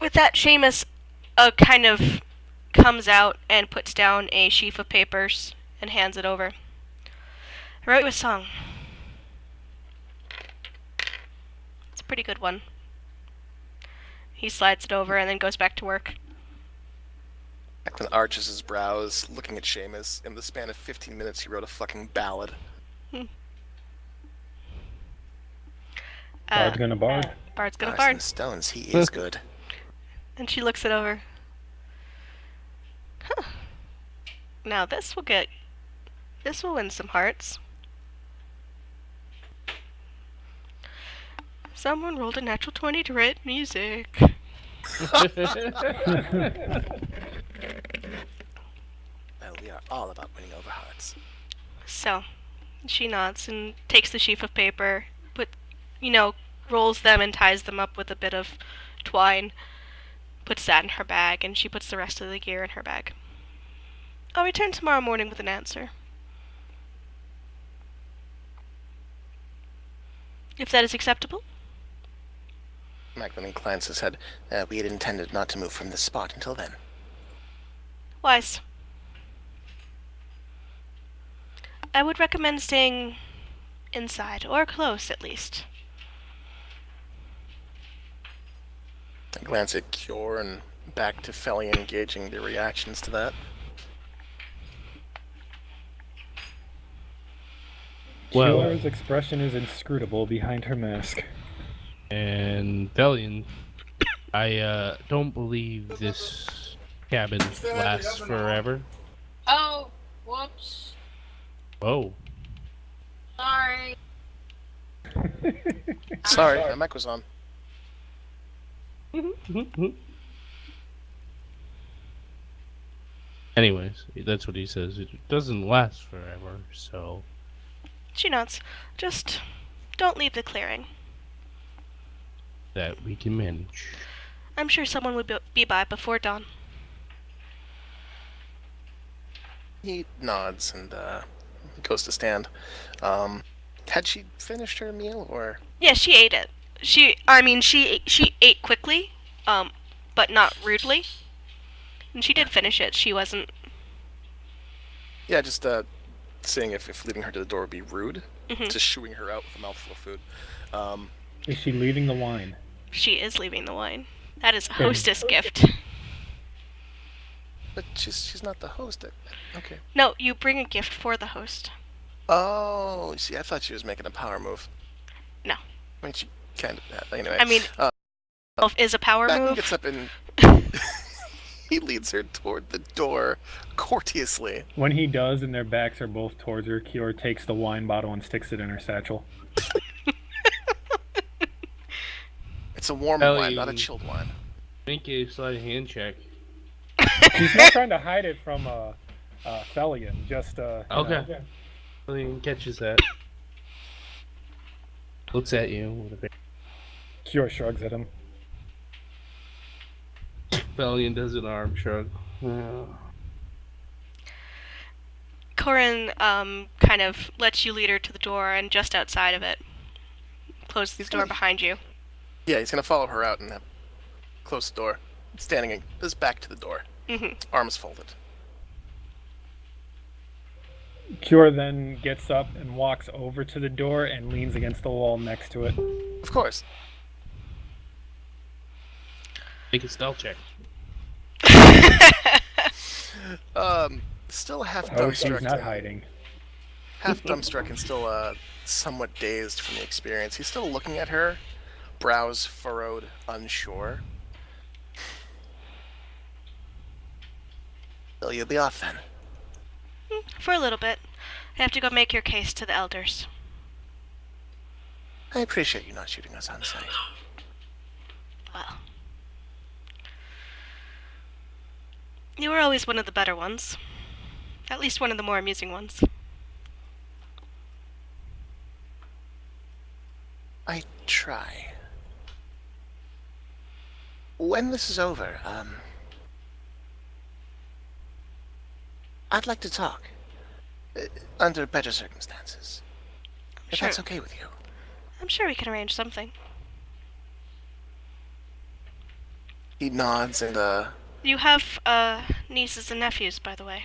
With that, Seamus kind of comes out and puts down a sheaf of papers and hands it over. I wrote you a song. It's a pretty good one. He slides it over and then goes back to work. Macklin arches his brows, looking at Seamus. In the span of 15 minutes, he wrote a fucking ballad. Bard's gonna bard. Bard's gonna Stars and bard. Stones, he is good. And she looks it over. Huh. Now this will win some hearts. Someone rolled a natural 20 to write music. Well, we are all about winning over hearts. So, she nods and takes the sheaf of paper, rolls them and ties them up with a bit of twine, puts that in her bag, and she puts the rest of the gear in her bag. I'll return tomorrow morning with an answer. If that is acceptable. Macklin inclines his head. We had intended not to move from this spot until then. Wise. I would recommend staying inside, or close at least. I glance at Cure and back to Felly, engaging their reactions to that. Well- Kior's expression is inscrutable behind her mask. And Velian, I don't believe this cabin lasts forever. Oh, whoops. Whoa. Sorry. Sorry, my mic was on. Anyways, that's what he says. It doesn't last forever, so... She nods. Just don't leave the clearing. that we can manage. I'm sure someone would be by before dawn. He nods and goes to stand. Had she finished her meal, or? Yeah, she ate it. She ate quickly, but not rudely. And she did finish it. She wasn't. Yeah, just seeing if leaving her to the door would be rude. Mhm. Just shooing her out with a mouthful of food. Is she leaving the wine? She is leaving the wine. That is a Okay. hostess gift. But she's not the host. Okay. No, you bring a gift for the host. Oh, see, I thought she was making a power move. No. I mean, she kind of. Anyway. I mean, is a power Backen move. gets up and he leads her toward the door courteously. When he does and their backs are both towards her, Kiora takes the wine bottle and sticks it in her satchel. It's a warm Hell, wine, you- not a chilled wine. Make a sleight of hand check. She's not trying to hide it from Thelian, just you know. Okay. Lillian catches that. Looks at you with a big. Kiora shrugs at him. Valiant does an arm shrug. Corin kind of lets you lead her to the door, and just outside of it, closes the door behind you. Yeah, he's gonna follow her out and close the door. Standing his back to the door, Hmm. arms folded. Kiora then gets up and walks over to the door and leans against the wall next to it. Of course. Make a stealth check. Still half Oh, she's dumbstruck. not hiding. Half dumbstruck and still somewhat dazed from the experience. He's still looking at her, brows furrowed, unsure. So you'll be off then. For a little bit. I have to go make your case to the elders. I appreciate you not shooting us on sight. Well. You were always one of the better ones. At least one of the more amusing ones. I try. When this is over, I'd like to talk. Under better circumstances. If Sure. that's okay with you. I'm sure we can arrange something. He nods and You have nieces and nephews, by the way.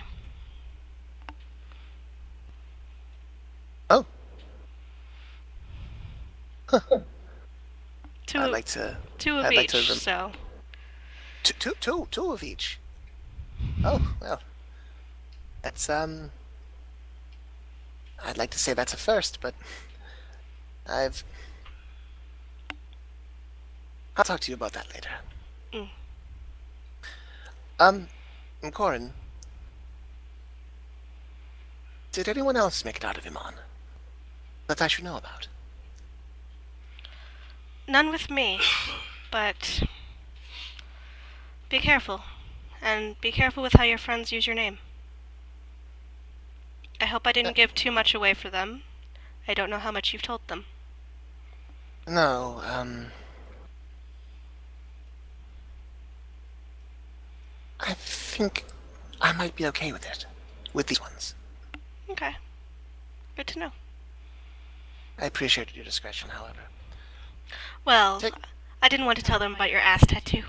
oh, Two, I'd like to two of I'd like each, to so... two of each. Oh, well. That's, I'd like to say that's a first, but I'll talk to you about that later. Corin, did anyone else make it out of Iman that I should know about? None with me, but... Be careful. And be careful with how your friends use your name. I hope I didn't give too much away for them. I don't know how much you've told them. No, I think I might be okay with it. With these ones. Okay. Good to know. I appreciate your discretion, however. Well, Take- I didn't want to tell them about your ass tattoo.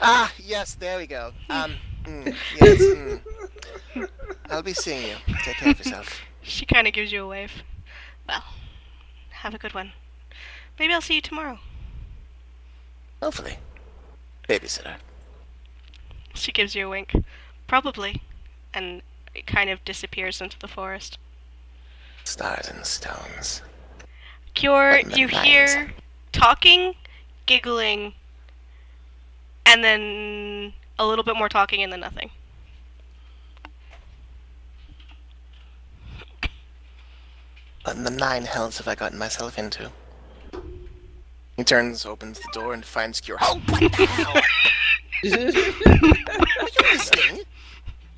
Ah, yes, there we go. Yes, I'll be seeing you. Take care of yourself. She kind of gives you a wave. Well, have a good one. Maybe I'll see you tomorrow. Hopefully. Babysitter. She gives you a wink. Probably. And it kind of disappears into the forest. Stars and stones. Cure, What in the you nines? hear talking, giggling, and then a little bit more talking and then nothing. What in the nine hells have I gotten myself into? he turns, opens the door, and finds Cure. Oh, what the hell? Are you listening?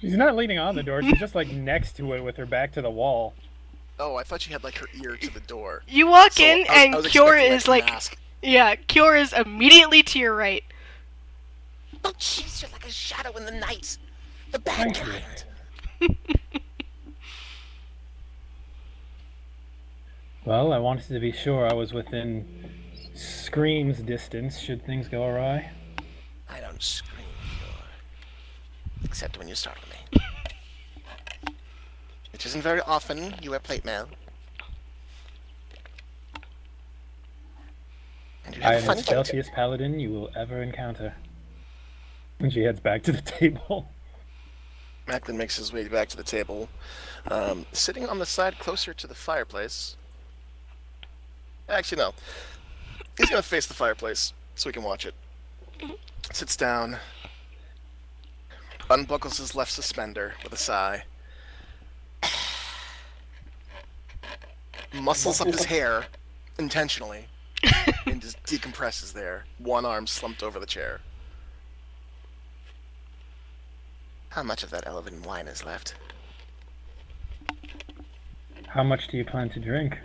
She's not leaning on the door. She's just like next to it with her back to the wall. Oh, I thought she had like her ear to the door. You walk So in I and was Cure expecting, is like, mask. yeah, Cure is immediately to your right. Oh, jeez, you're like a shadow in the night. The bad Thank you. kind. Well, I wanted to be sure I was within scream's distance should things go awry. I don't scream, Cure. Except when you startle me. Which isn't very often. You wear plate mail. And you I have a am funny the stealthiest paladin you will ever encounter. And she heads back to the table. Macklin makes his way back to the table, sitting on the side closer to the fireplace. Actually, no. He's gonna face the fireplace so we can watch it. Sits down, unbuckles his left suspender with a sigh, muscles up his hair intentionally, and just decompresses there, one arm slumped over the chair. How much of that elven wine is left? How much do you plan to drink?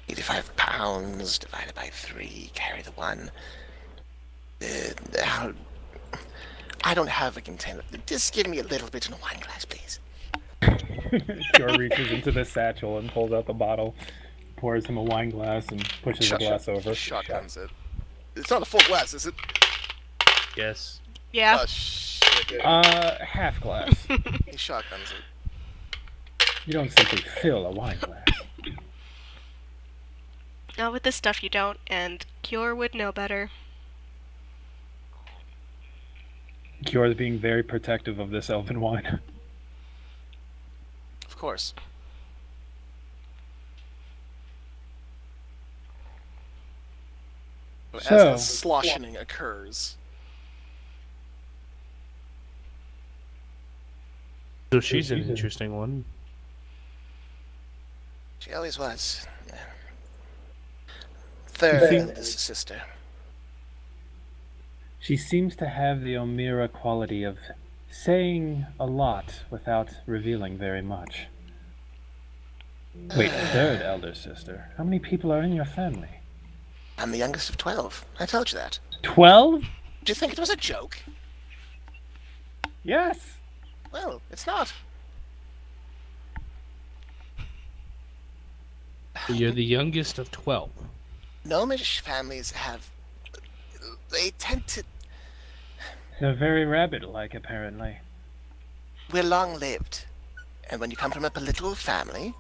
85 pounds divided by 3, carry the 1. I don't have a container. Just give me a little bit in a wine glass, please. Cure reaches into the satchel and pulls out the bottle, pours him a wine glass, and pushes the glass over. Shotguns it. It's not a full glass, is it? Yes. Yeah. Oh, shit. Half glass. He shotguns it. You don't simply fill a wine glass. Not with this stuff you don't, and Cure would know better. Cure is being very protective of this elven wine. Of course. As So- the sloshing occurs, So she's an interesting one. she always was. Third eldest sister. She seems to have the Omira quality of saying a lot without revealing very much. Wait, third elder sister. How many people are in your family? I'm the youngest of 12. I told you that. 12? Do you think it was a joke? Yes. Well, it's not. You're the youngest of 12. Gnomish families have... They tend to... They're very rabbit-like, apparently. We're long-lived. And when you come from a political family,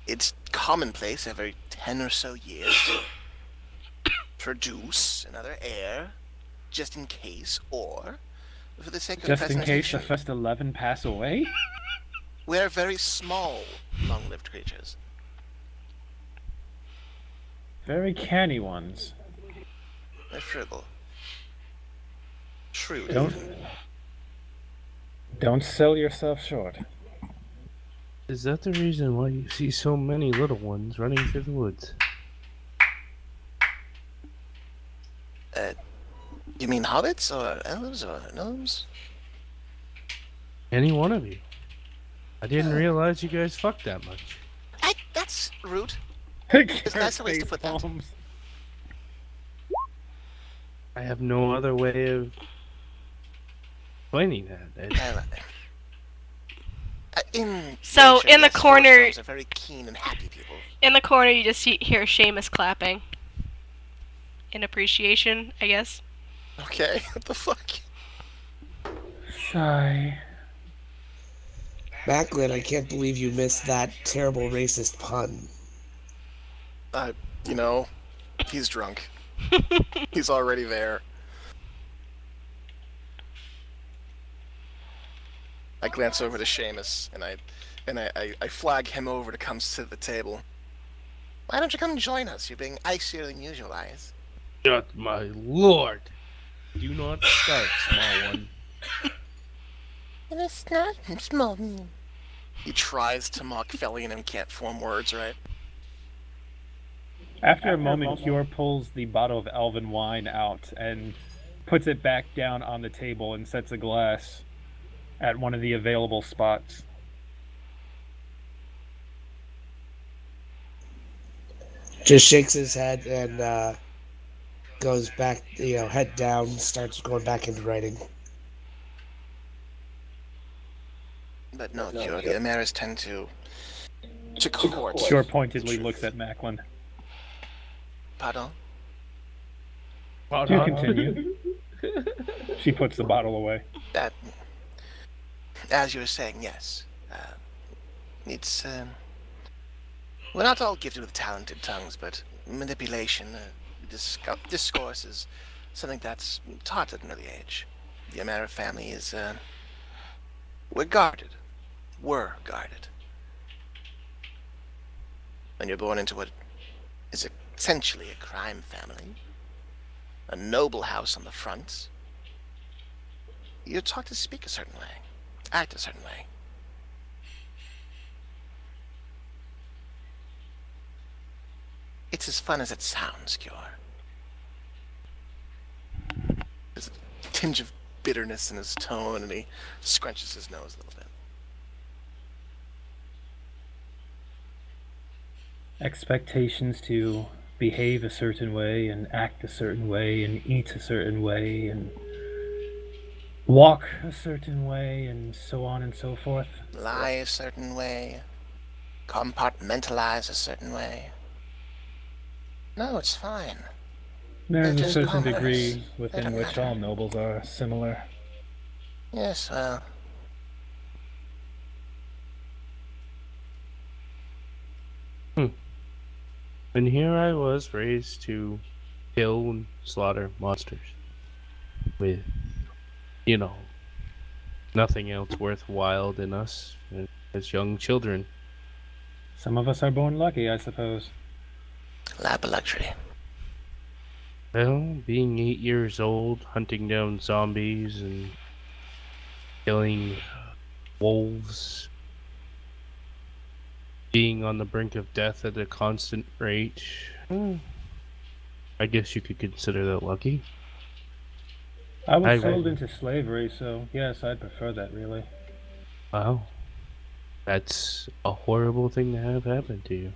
it's commonplace every 10 or so years to produce another heir, just in case, or for the sake of Just in case the presentation. first 11 pass away? We're very small, long-lived creatures. Very canny ones. We're frugal. Shrewd. Don't sell yourself short. Is that the reason why you see so many little ones running through the woods? You mean hobbits, or elves, or gnomes? Any one of you. I didn't realize you guys fucked that much. That's rude. There's nicer ways to put that. I have no other way of explaining that. So, in the yes, corner- Forestals are very keen and happy people. In the corner, you just hear Seamus clapping. In appreciation, I guess. Okay, what the fuck? Shy. Macklin, I can't believe you missed that terrible racist pun. You know, he's drunk. He's already there. I glance over to Seamus, and I flag him over to come sit at the table. Why don't you come join us? You're being icier than usual, Eyes. Shut my lord! Do not start, small one. It's not small. He tries to mock Felian and can't form words, right? After a moment, Cure pulls the bottle of elven wine out and puts it back down on the table and sets a glass at one of the available spots. just shakes his head and goes back, head down, starts going back into writing. But no, Cure, the Amaris tend to court. Cure pointedly looks at Macklin. Pardon? Do continue. She puts the bottle away. That, as you were saying, yes. It's, we're not all gifted with talented tongues, but manipulation, discourse is something that's taught at an early age. The Amara family is, we're guarded. Were guarded. When you're born into what is essentially a crime family, a noble house on the front, you're taught to speak a certain way, act a certain way. It's as fun as it sounds, Cure. There's a tinge of bitterness in his tone, and he scrunches his nose a little bit. Expectations to behave a certain way and act a certain way and eat a certain way and walk a certain way and so on and so forth. Lie a certain way, compartmentalize a certain way. No, it's fine. There's a just certain commoners. degree They within don't which matter. all nobles are similar. Yes, well. And here I was raised to kill and slaughter monsters with, nothing else worthwhile in us as young children. Some of us are born lucky, I suppose. Lap of luxury. Well, being 8 years old, hunting down zombies and killing wolves, being on the brink of death at a constant rate, I guess you could consider that lucky. I was I sold read- into slavery, so yes, I'd prefer that, really. Wow. That's a horrible thing to have happen to you.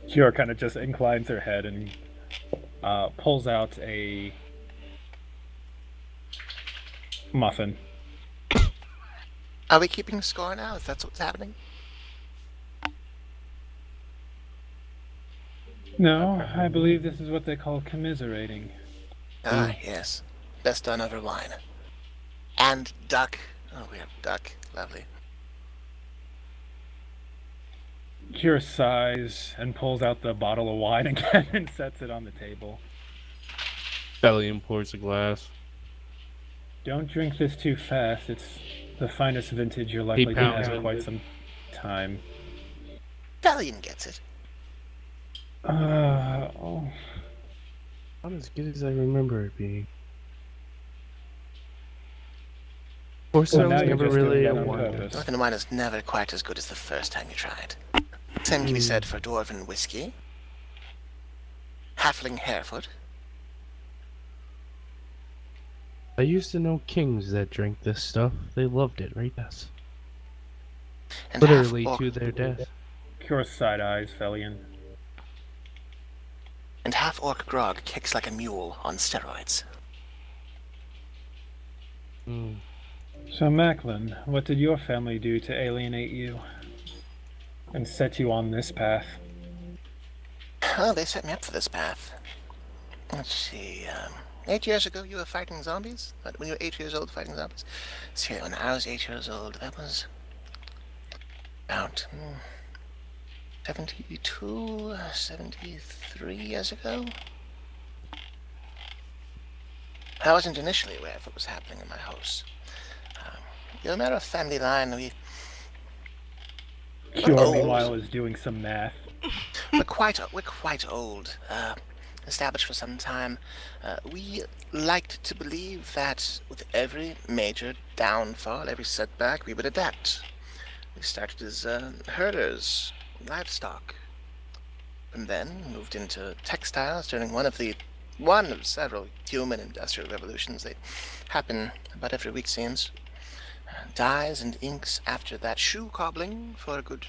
Cure kind of just inclines her head and pulls out a muffin. Are we keeping score now, if that's what's happening? No, I believe this is what they call commiserating. Ah, yes. Best done over wine. And duck. Oh, we have duck. Lovely. Cure sighs and pulls out the bottle of wine again and sets it on the table. Bellion pours a glass. Don't drink this too fast. It's the finest vintage you're likely to pounds have in of quite it. some time. Valian gets it. Oh. Not as good as I remember it being. Of course, Well, I now was you're never just doing really that a on wonder. purpose. Dwarven wine is never quite as good as the first time you tried. Same can be said for Dwarven whiskey. Halfling Harefoot. I used to know kings that drank this stuff. They loved it, right? Yes. And Literally half-orc, to their death. Cure side eyes, Felian. and half-orc grog kicks like a mule on steroids. Mm. So, Macklin, what did your family do to alienate you and set you on this path? Oh, they set me up for this path. Let's see, 8 years ago you were fighting zombies? When you were 8 years old fighting zombies? See, when I was 8 years old, that was about 72, 73 years ago? I wasn't initially aware of what was happening in my house. You're a matter of family line, Cure, Oh. meanwhile, is doing some math. we're quite old. Established for some time. We liked to believe that with every major downfall, every setback, we would adapt. We started as herders, livestock. From then, moved into textiles during one of several human industrial revolutions. They happen about every week, seems. dyes and inks after that shoe cobbling for a good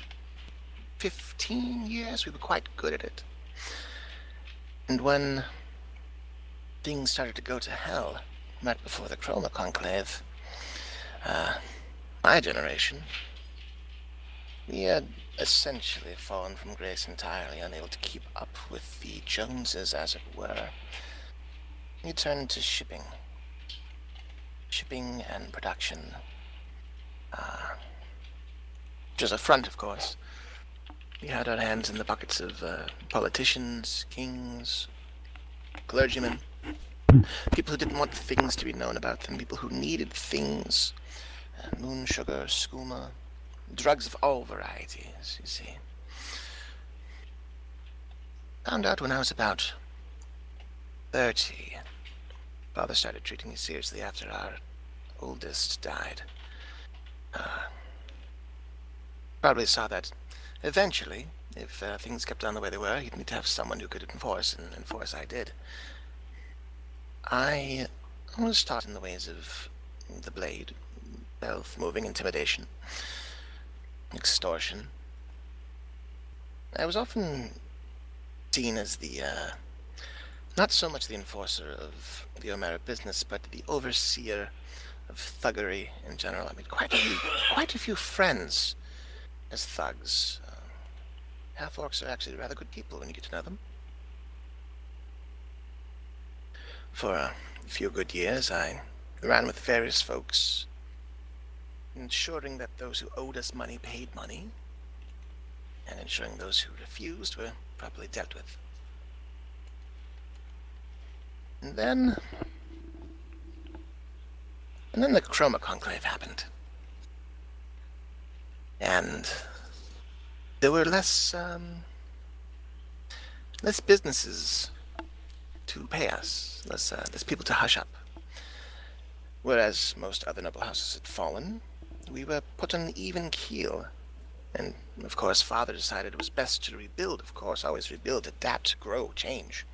15 years. We were quite good at it. And when things started to go to hell, right before the Chroma Conclave, my generation, we had essentially fallen from grace entirely, unable to keep up with the Joneses, as it were. We turned to shipping and production. Which is a front, of course. We had our hands in the buckets of politicians, kings, clergymen, people who didn't want things to be known about them, people who needed things, moon sugar, skooma, drugs of all varieties, you see. Found out when I was about 30. Father started treating me seriously after our oldest died. Probably saw that eventually, if things kept on the way they were, he'd need to have someone who could enforce, and enforce I did. I was taught in the ways of the blade, stealth, moving, intimidation, extortion. I was often seen as the, not so much the enforcer of the O'Mara business, but the overseer of thuggery in general. I made quite a few friends as thugs. Half-orcs are actually rather good people when you get to know them. For a few good years, I ran with various folks, ensuring that those who owed us money paid money, and ensuring those who refused were properly dealt with. And then the Chroma Conclave happened. And there were less businesses to pay us, less people to hush up. Whereas most other noble houses had fallen, we were put on an even keel. And, of course, Father decided it was best to rebuild. Of course, always rebuild, adapt, grow, change.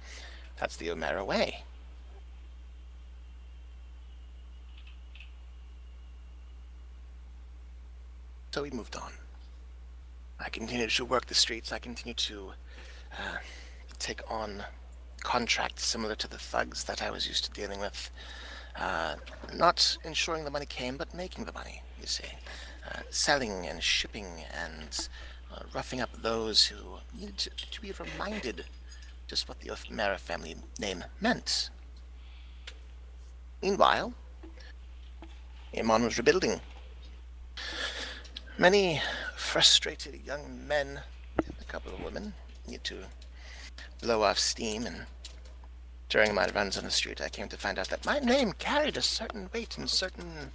That's the O'Mara way. So we moved on. I continued to work the streets. I continued to take on contracts similar to the thugs that I was used to dealing with. Not ensuring the money came, but making the money, you see. Selling and shipping and roughing up those who needed to be reminded just what the O'Mara family name meant. Meanwhile, Amon was rebuilding. Many frustrated young men and a couple of women need to blow off steam, and during my runs on the street I came to find out that my name carried a certain weight in certain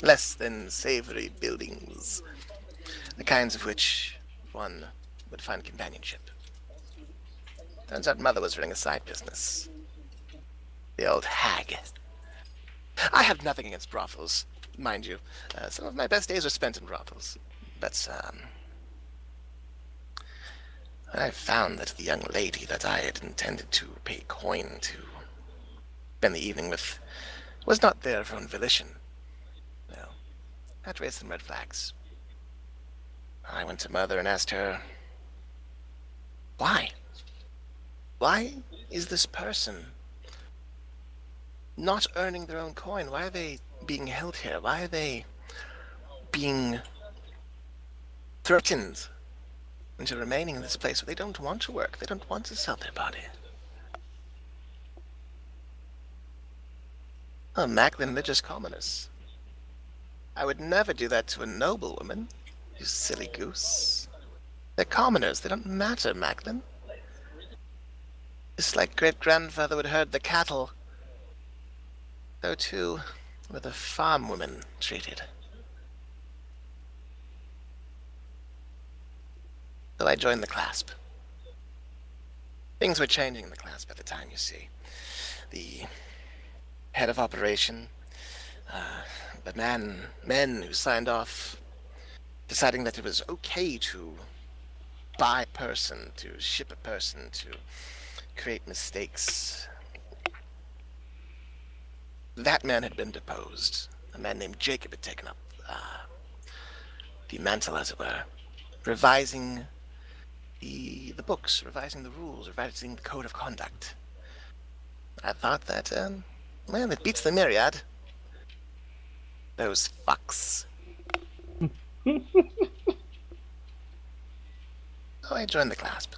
less than savory buildings, the kinds of which one would find companionship. Turns out Mother was running a side business. The old hag. I have nothing against brothels, mind you. Some of my best days were spent in brothels. But, I found that the young lady that I had intended to pay coin to spend the evening with was not there of her own volition. Well, that raised some red flags. I went to Mother and asked her, why? Why is this person not earning their own coin? Why are they being held here? Why are they being threatened into remaining in this place where they don't want to work? They don't want to sell their body. Oh, Macklin, they're just commoners. I would never do that to a noble woman, you silly goose. They're commoners. They don't matter, Macklin. Just like great-grandfather would herd the cattle, so too were the farm women treated. So I joined the Clasp. Things were changing in the Clasp at the time, you see. The head of operation, the men who signed off, deciding that it was okay to buy a person, to ship a person, to create mistakes. that man had been deposed. A man named Jacob had taken up the mantle, as it were, revising the books, revising the rules, revising the code of conduct. I thought that, well, it beats the myriad. Those fucks. So I joined the clasp.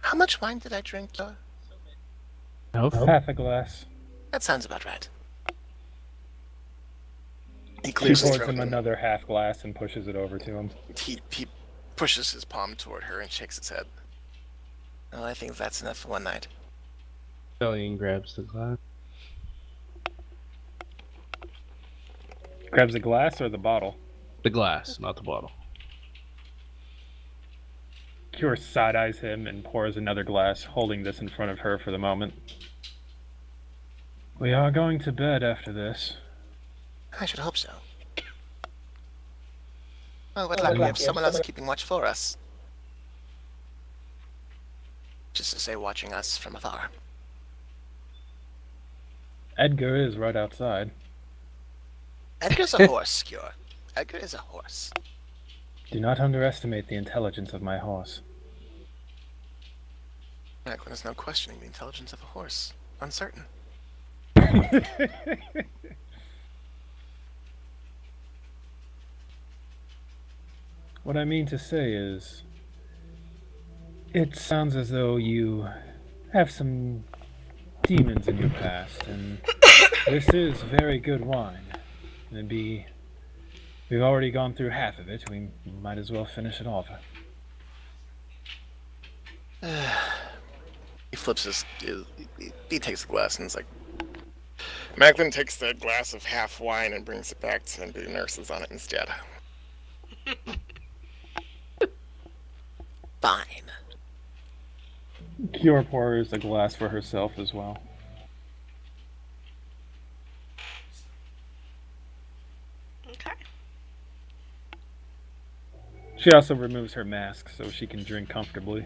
How much wine did I drink? No. Half a glass. That sounds about right. He She clears his pours throat him and another half glass and pushes it over to him. he pushes his palm toward her and shakes his head. Oh, I think that's enough for one night. Stallion grabs the glass. Grabs the glass or the bottle? The glass, not the bottle. Cure side-eyes him and pours another glass, holding this in front of her for the moment. We are going to bed after this. I should hope so. Oh, what luck we have someone else keeping watch for us. Just to say, watching us from afar. Edgar is right outside. Edgar's a horse, Cure. Edgar is a horse. Do not underestimate the intelligence of my horse. There's no questioning the intelligence of a horse. Uncertain. What I mean to say is, it sounds as though you have some demons in your past, and this is very good wine. We've already gone through half of it. We might as well finish it off. He flips he takes the glass and is like... Macklin takes the glass of half wine and brings it back to him, but he nurses on it instead. Fine. Cure pours a glass for herself as well. Okay. She also removes her mask so she can drink comfortably.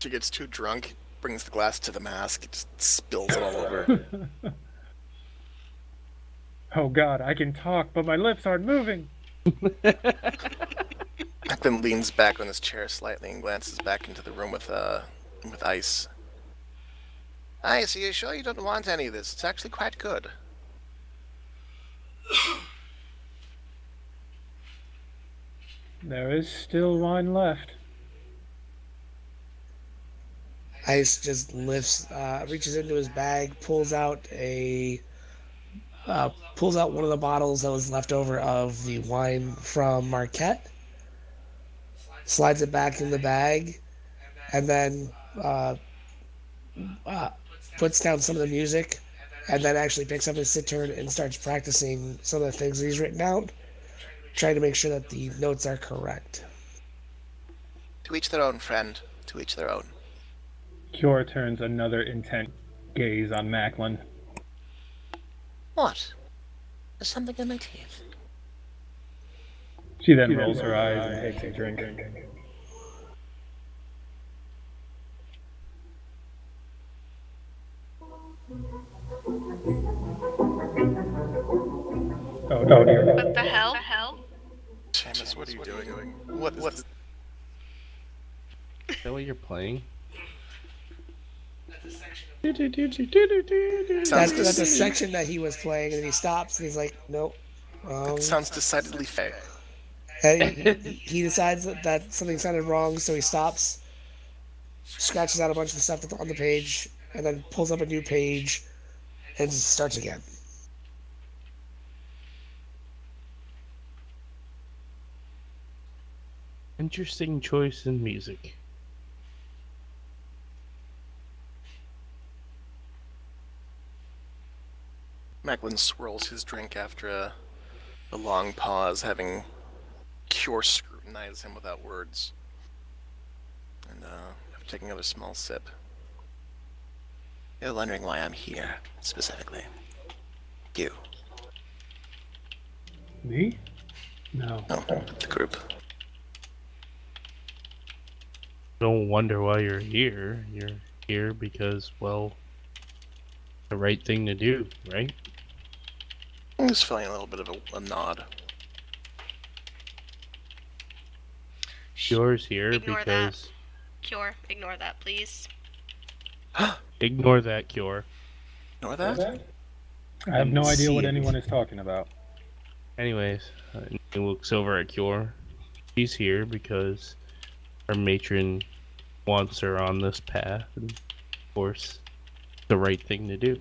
She gets too drunk, brings the glass to the mask, just spills it all over. Oh god, I can talk, but my lips aren't moving! Macklin leans back on his chair slightly and glances back into the room with Ice. Ice, are you sure you don't want any of this? It's actually quite good. There is still wine left. Ice just reaches into his bag, pulls out one of the bottles that was left over of the wine from Marquette, slides it back in the bag, and then puts down some of the music, and then actually picks up his cittern and starts practicing some of the things he's written out, trying to make sure that the notes are correct. To each their own, friend. To each their own. Cure turns another intent gaze on Macklin. What? There's something in my teeth. She then rolls her eyes and takes a drink. Oh dear. What the hell? Seamus, what are you doing? What's Is that what you're playing? That's a section that he was playing, and then he stops, and he's like, nope. That sounds decidedly fake. And he decides that something sounded wrong, so he stops, scratches out a bunch of the stuff that's on the page, and then pulls up a new page, and starts again. Interesting choice in music. Macklin swirls his drink after a long pause, having Cure scrutinize him without words. And after taking another small sip. You're wondering why I'm here, specifically. You. Me? No. No, the group. Don't wonder why you're here. You're here because, well, the right thing to do, right? I'm just feeling a little bit of a nod. Yours here Ignore because Cure, ignore that, please. ignore that, Cure. Ignore that? I have no idea what See it. anyone is talking about. Anyways, he looks over at Cure. She's here because her matron wants her on this path, and of course, the right thing to do.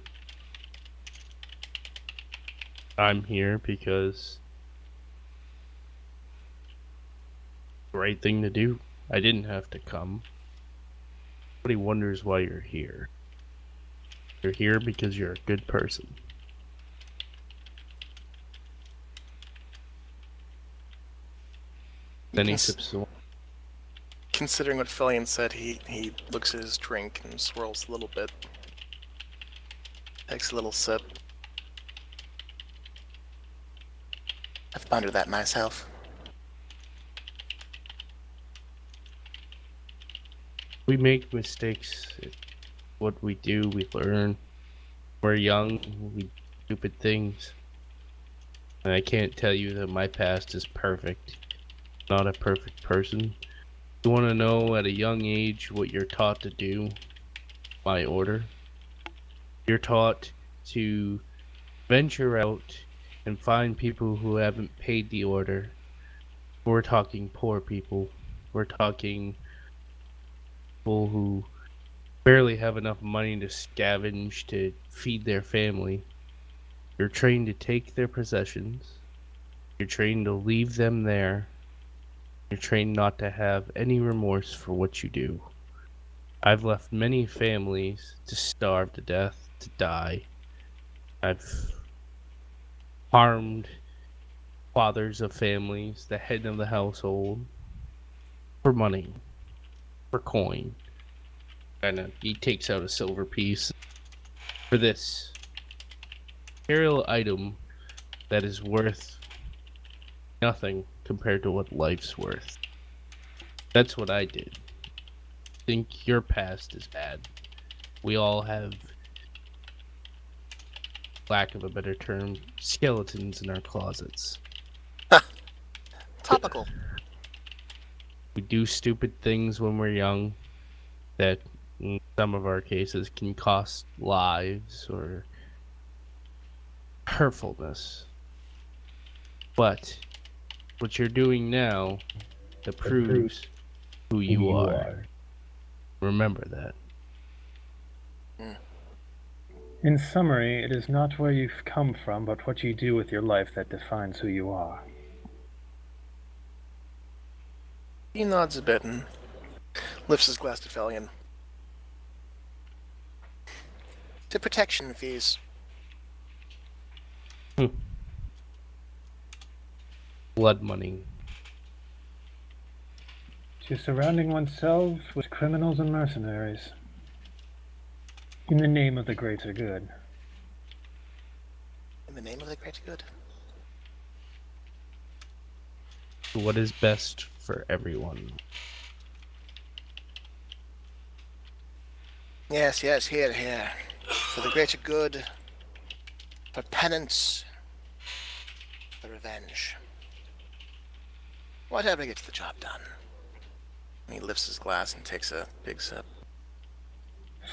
I'm here because the right thing to do. I didn't have to come. Nobody wonders why you're here. You're here because you're a good person. Then he sips the wine. Considering what Felion said, he looks at his drink and swirls a little bit. Takes a little sip. I've pondered that myself. We make mistakes. It's what we do, we learn. We're young, we do stupid things. And I can't tell you that my past is perfect. Not a perfect person. You want to know at a young age what you're taught to do? My order. You're taught to venture out and find people who haven't paid the order. We're talking poor people. We're talking people who barely have enough money to scavenge to feed their family. You're trained to take their possessions. You're trained to leave them there. You're trained not to have any remorse for what you do. I've left many families to starve to death, to die. I've harmed fathers of families, the head of the household, for money, for coin. And he takes out a silver piece for this material item that is worth nothing compared to what life's worth. That's what I did. I think your past is bad. We all have, lack of a better term, skeletons in our closets. Topical. We do stupid things when we're young that in some of our cases can cost lives or hurtfulness. But what you're doing now that proves who you are. Remember that. In summary, it is not where you've come from, but what you do with your life that defines who you are. He nods a bit and lifts his glass to Felion. To protection fees. Blood money. To surrounding oneself with criminals and mercenaries. In the name of the greater good. In the name of the greater good. What is best for everyone. Yes, here. For the greater good. For penance. For revenge. Whatever gets the job done. And he lifts his glass and takes a big sip.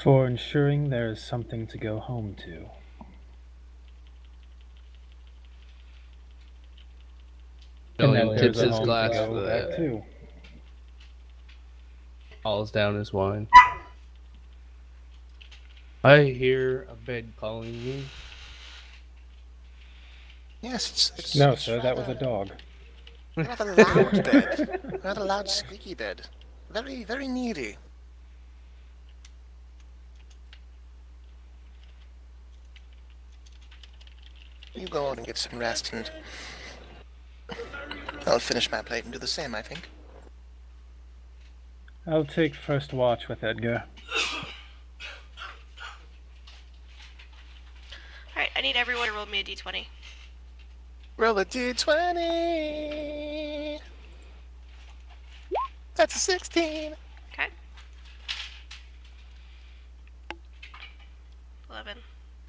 For ensuring there is something to go home to. And that Billy there's tips a his home glass to go back to to. hauls down his wine. I hear a bed calling you. Yes, it's No, it's sir, that was a dog. rather loud bed. Rather loud, squeaky bed. Very, very needy. You go on and get some rest, and I'll finish my plate and do the same, I think. I'll take first watch with Edgar. Alright, I need everyone to roll me a d20. Roll a d20. That's a 16. Okay.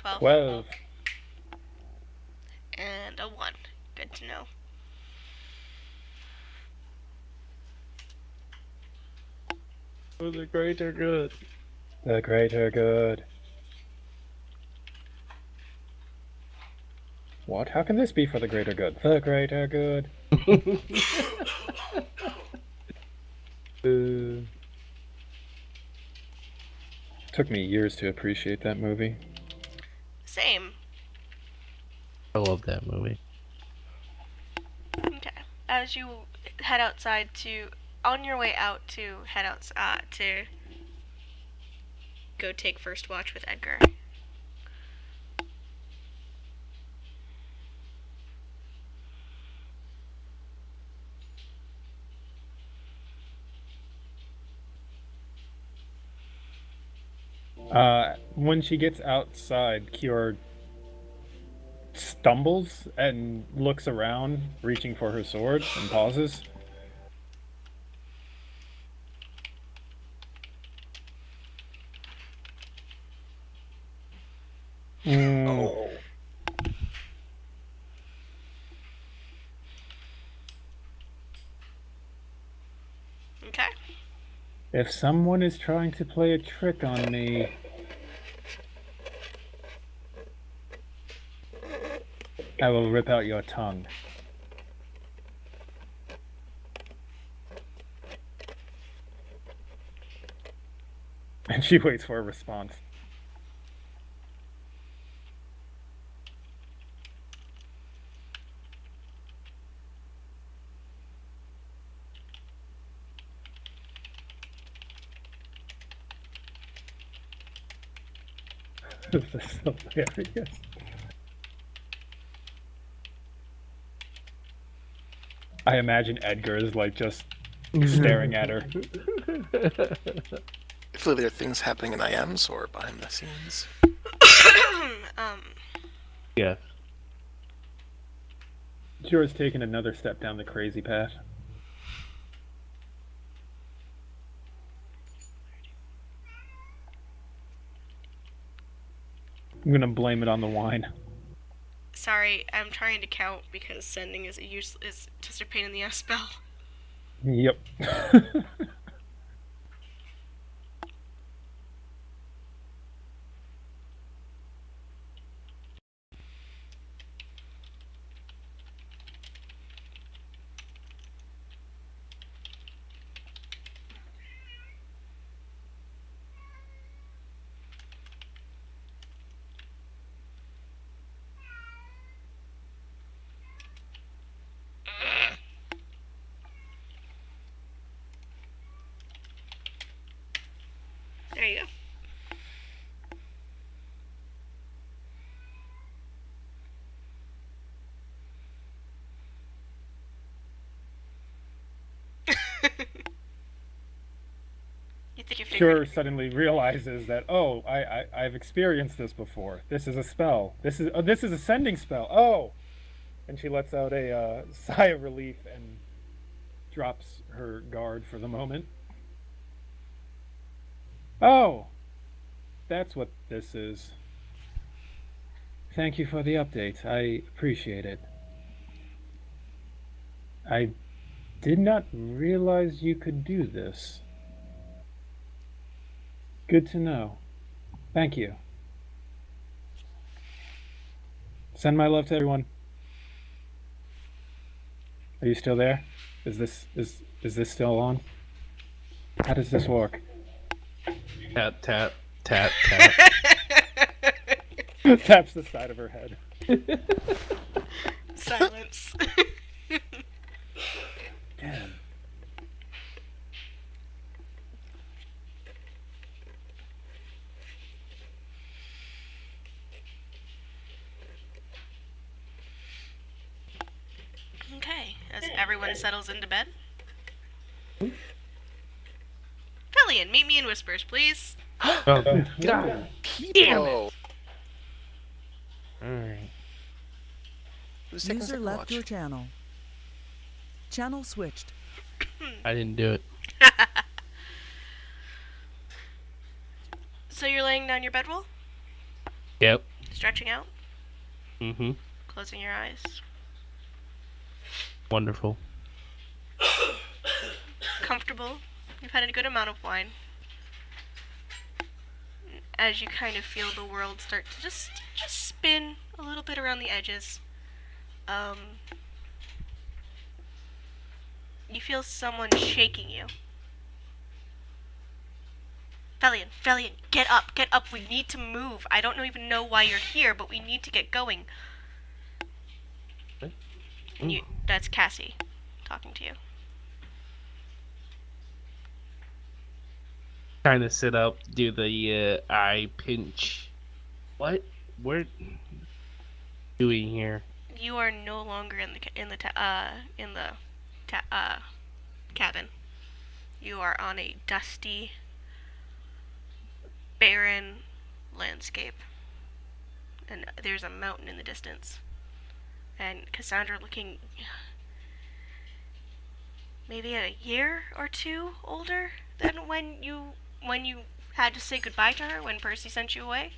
12. 12. And a 1. Good to know. For the greater good. The greater good. What? How can this be for the greater good? The greater good. Took me years to appreciate that movie. Same. I love that movie. Okay. As you head outside on your way out to head outside to go take first watch with Edgar. When she gets outside, Kior stumbles and looks around, reaching for her sword, and pauses. Oh. Okay. If someone is trying to play a trick on me, I will rip out your tongue. And she waits for a response. This is hilarious. I imagine Edgar is like just staring at her. Hopefully there are things happening in IMs or behind the scenes. Yeah. Jorah's taken another step down the crazy path. I'm gonna blame it on the wine. Sorry, I'm trying to count because sending is just a pain in the ass spell. Yep. There you go. You think you figured? Jorah suddenly realizes that, oh, I've experienced this before. This is a spell. This is a sending spell. Oh, and she lets out a sigh of relief and drops her guard for the moment. Oh, that's what this is. Thank you for the update. I appreciate it. I did not realize you could do this. Good to know. Thank you. Send my love to everyone. Are you still there? Is this still on? How does this work? Tap, tap, tap, tap. Taps the side of her head. Silence. Damn. Okay, as everyone settles into bed. Fellion, meet me in Whispers, please. Oh, God. People! alright. Who's taking User second left watch? your channel. Channel switched. I didn't do it. So you're laying down your bedroll? Yep. stretching out, Mm-hmm. closing your eyes. Wonderful. Comfortable. You've had a good amount of wine. As you kind of feel the world start to just spin a little bit around the edges. You feel someone shaking you. Velian, get up, we need to move. I don't even know why you're here, but we need to get going. Okay. And that's Cassie talking to you. Trying to sit up, do the eye pinch. What? We're doing here? You are no longer in the cabin. You are on a dusty, barren landscape, and there's a mountain in the distance. And Cassandra, looking maybe a year or two older than when you had to say goodbye to her when Percy sent you away,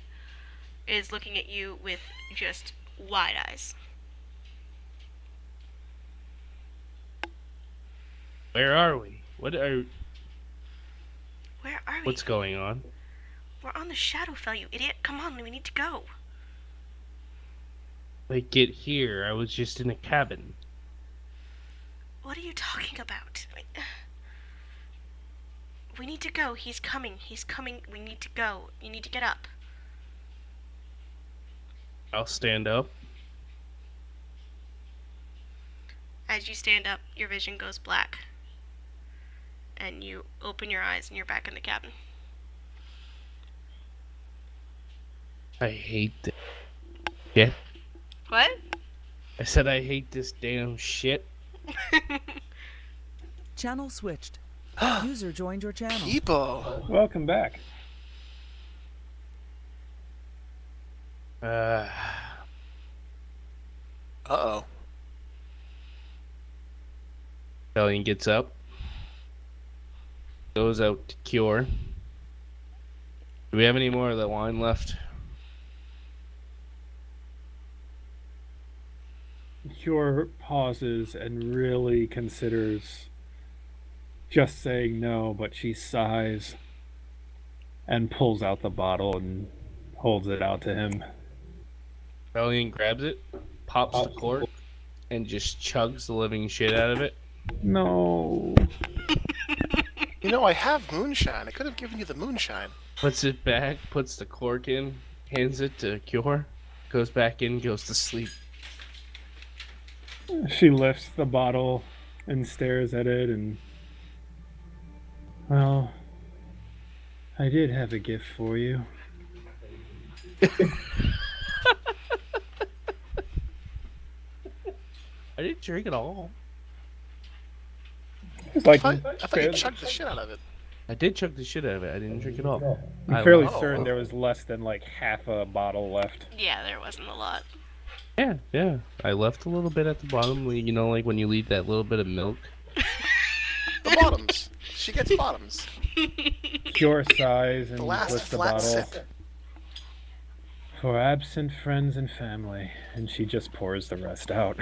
is looking at you with just wide eyes. Where are we? Where are we? What's going on? We're on the Shadowfell, you idiot. Come on, we need to go. Like, get here. I was just in a cabin. What are you talking about? We need to go. He's coming. We need to go. You need to get up. I'll stand up. As you stand up, your vision goes black. And you open your eyes and you're back in the cabin. I hate this. Yeah. What? I said I hate this damn shit. Channel switched. User joined your channel. People! Welcome back. Uh-oh. Velian gets up. Goes out to Cure. Do we have any more of the wine left? Cure pauses and really considers just saying no, but she sighs and pulls out the bottle and holds it out to him. Velian grabs it, pops the cork, and just chugs the living shit out of it. No. You know, I have moonshine. I could have given you the moonshine. Puts it back, puts the cork in, hands it to Cure, goes back in, goes to sleep. She lifts the bottle and stares at it and... Well, I did have a gift for you. I didn't drink it all. It's like, I thought you chugged the shit out of it. I did chug the shit out of it. I didn't drink it all. I'm fairly Oh. certain there was less than like half a bottle left. Yeah, there wasn't a lot. Yeah. I left a little bit at the bottom. You know, like when you leave that little bit of milk. The bottoms. She gets bottoms. Cure sighs and The last lifts the flat bottle. sip. For absent friends and family, and she just pours the rest out.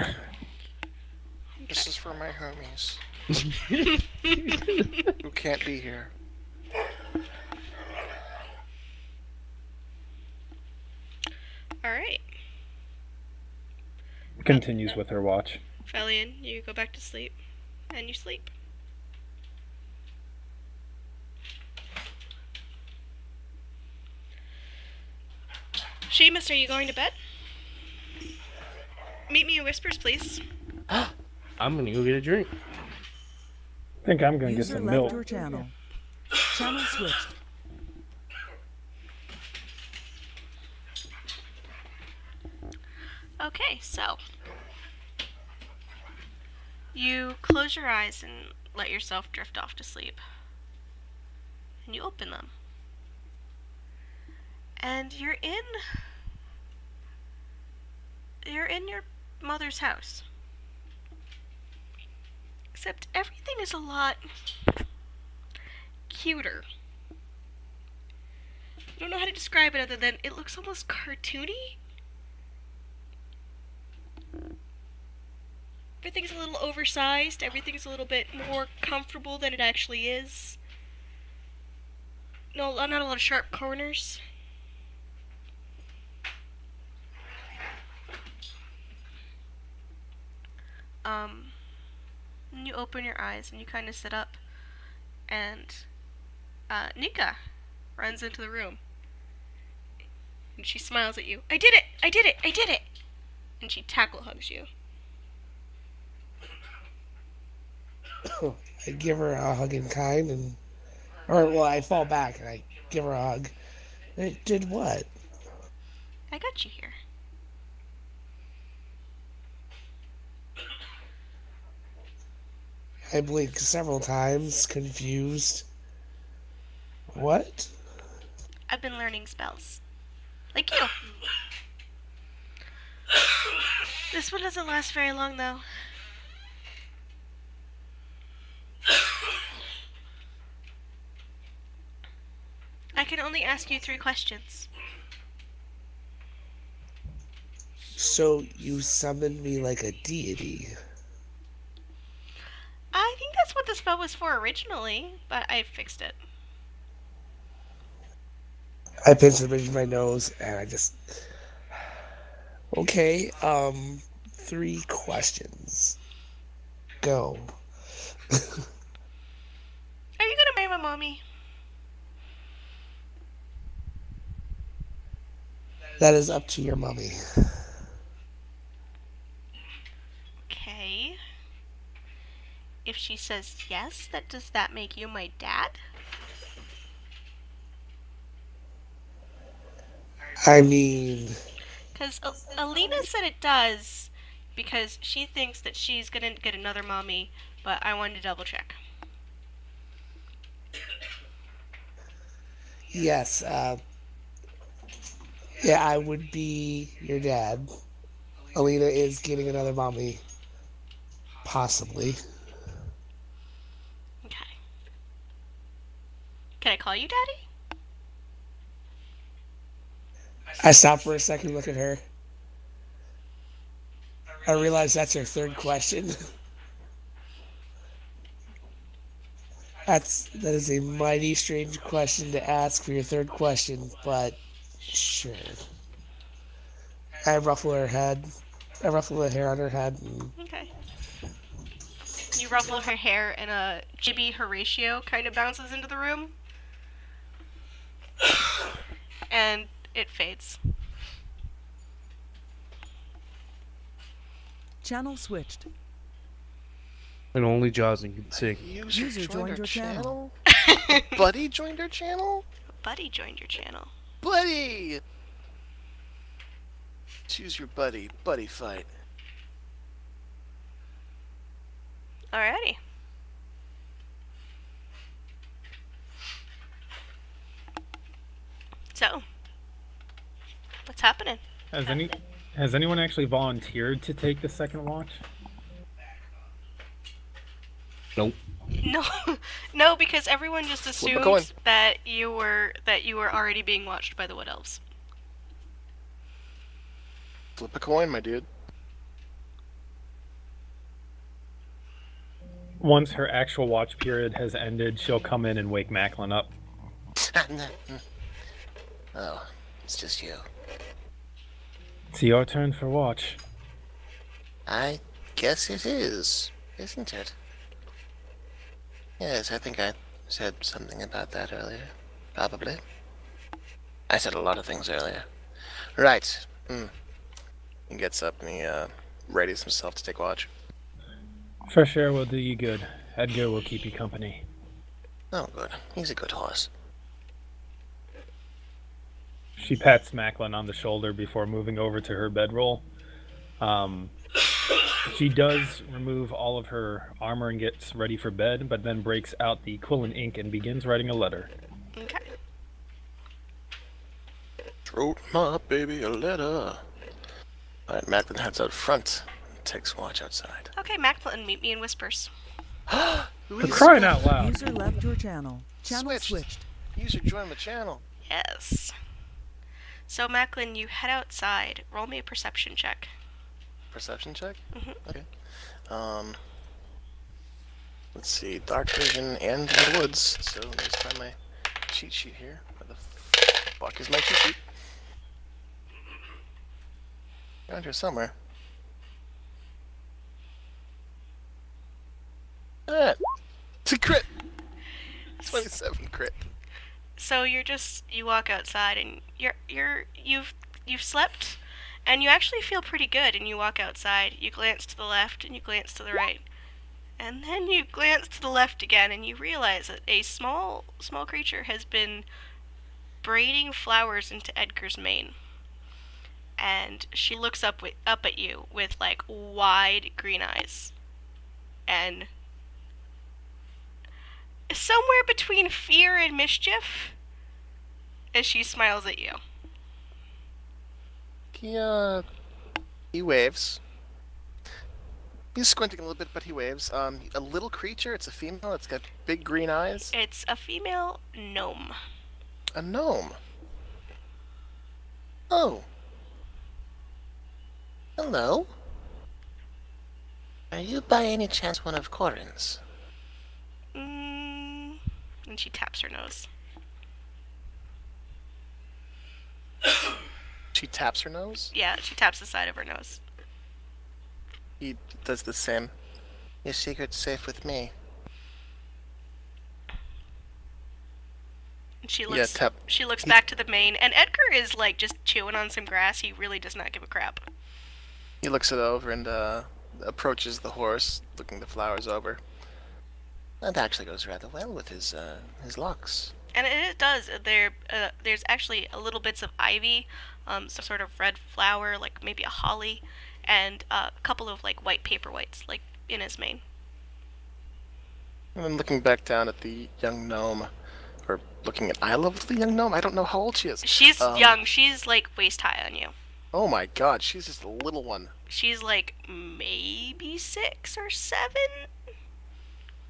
This is for my homies. Who can't be here. Alright. Continues with her watch. Velian, you go back to sleep. And you sleep. Seamus, are you going to bed? Meet me in Whispers, please. I'm gonna go get a drink. I think I'm gonna get User some left milk. your channel. Channel switched. Okay, so you close your eyes and let yourself drift off to sleep. And you open them. And you're in your mother's house. Except everything is a lot cuter. I don't know how to describe it other than it looks almost cartoony. Everything's a little oversized. Everything's a little bit more comfortable than it actually is. No, not a lot of sharp corners. And you open your eyes and you kind of sit up, and Nika runs into the room. And she smiles at you. I did it! I did it! I did it! And she tackle hugs you. I give her a hug in kind, I fall back and I give her a hug. It did what? I got you here. I blink several times, confused. What? I've been learning spells. Like you. This one doesn't last very long, though. I can only ask you 3 questions. So you summoned me like a deity? I think that's what the spell was for originally, but I fixed it. I pinch the bridge of my nose and I just... Okay, 3 questions. Go. Are you gonna marry my mommy? That is up to your mommy. Okay. If she says yes, does that make you my dad? I mean... Because Alina said it does, because she thinks that she's gonna get another mommy, but I wanted to double check. Yes, yeah, I would be your dad. Alina is getting another mommy. Possibly. Okay. Can I call you Daddy? I stop for a second and look at her. I realize that's your 3rd question. That is a mighty strange question to ask for your 3rd question, but sure. I ruffle her head. I ruffle the hair on her head. And Okay. You ruffle her hair and a Chibi Horatio kind of bounces into the room. And it fades. Channel switched. And only Joslin can sing. User joined your channel. Buddy joined our channel? Buddy joined your channel. Buddy! Choose your buddy. Buddy fight. Alrighty. So, what's happening? Has anyone actually volunteered to take the second watch? Nope. No, no, because everyone just Flip a coin. assumed that you were already being watched by the Wood Elves. Flip a coin, my dude. Once her actual watch period has ended, she'll come in and wake Macklin up. Oh, it's just you. It's your turn for watch. I guess it is, isn't it? Yes, I think I said something about that earlier. Probably. I said a lot of things earlier. Right. He gets up and he readies himself to take watch. Fresh air will do you good. Edgar will keep you company. Oh, good. He's a good horse. She pats Macklin on the shoulder before moving over to her bedroll. She does remove all of her armor and gets ready for bed, but then breaks out the quill and ink and begins writing a letter. Okay. Wrote my baby a letter. Alright, Macklin heads out front and takes watch outside. Okay, Macklin, meet me in Whispers. For crying out loud. User left your channel. Channel Switched. switched. User joined the channel. Yes. So, Macklin, you head outside. Roll me a perception check. perception check? Mhm. Okay. Let's see, dark vision and in the woods. So let's find my cheat sheet here. Where the fuck is my cheat sheet? Around here somewhere. Ah, it's a crit. 27 crit. So you walk outside and you've slept, and you actually feel pretty good. And you walk outside. You glance to the left and you glance to the right, and then you glance to the left again, and you realize that a small creature has been braiding flowers into Edgar's mane. And she looks up at you with like wide green eyes, and somewhere between fear and mischief, as she smiles at you. He waves. He's squinting a little bit, but he waves. A little creature. It's a female. It's got big green eyes. It's a female gnome. A gnome. Oh. Hello. Are you by any chance one of Corin's? And she taps her nose. She taps her nose. Yeah, she taps the side of her nose. He does the same. Your secret's safe with me. And she Yeah, looks. She looks back to the mane, and Edgar is like just chewing on some grass. He really does not give a crap. He looks it over and approaches the horse, looking the flowers over. That actually goes rather well with his locks. And it does. There's actually a little bits of ivy, some sort of red flower, like maybe a holly, and a couple of like white paperwhites, like in his mane. And then looking back down at the young gnome, or looking at eye level to the young gnome, I don't know how old she is. She's young. She's like waist high on you. Oh my god, she's just a little one. She's like maybe 6 or 7.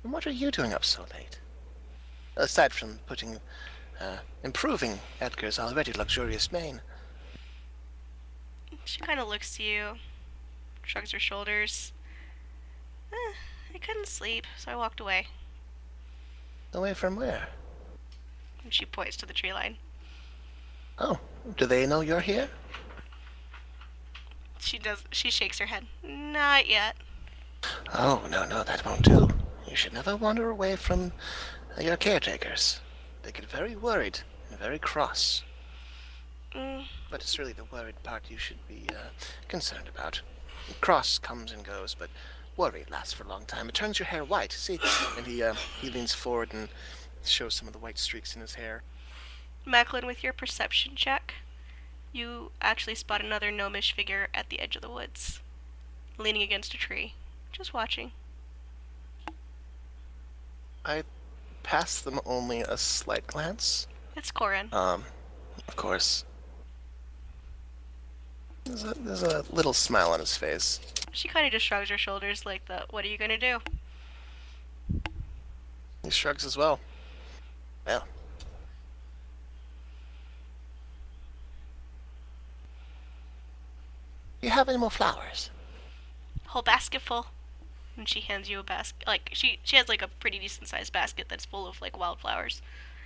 And what are you doing up so late? Aside from improving Edgar's already luxurious mane. She kind of looks to you, shrugs her shoulders. I couldn't sleep, so I walked away. Away from where? And she points to the tree line. Oh, do they know you're here? She shakes her head. Not yet. Oh, no, that won't do. You should never wander away from your caretakers. They get very worried and very cross. But it's really the worried part you should be concerned about. Cross comes and goes, but worry lasts for a long time. It turns your hair white, see? And he leans forward and shows some of the white streaks in his hair. Macklin, with your perception check, you actually spot another gnomish figure at the edge of the woods, leaning against a tree, just watching. I pass them only a slight glance. It's Corin. Of course. There's a little smile on his face. She kind of just shrugs her shoulders like what are you gonna do? He shrugs as well. Well. Do you have any more flowers? Whole basket full. And she hands you a basket. Like, she has like a pretty decent sized basket that's full of like wildflowers.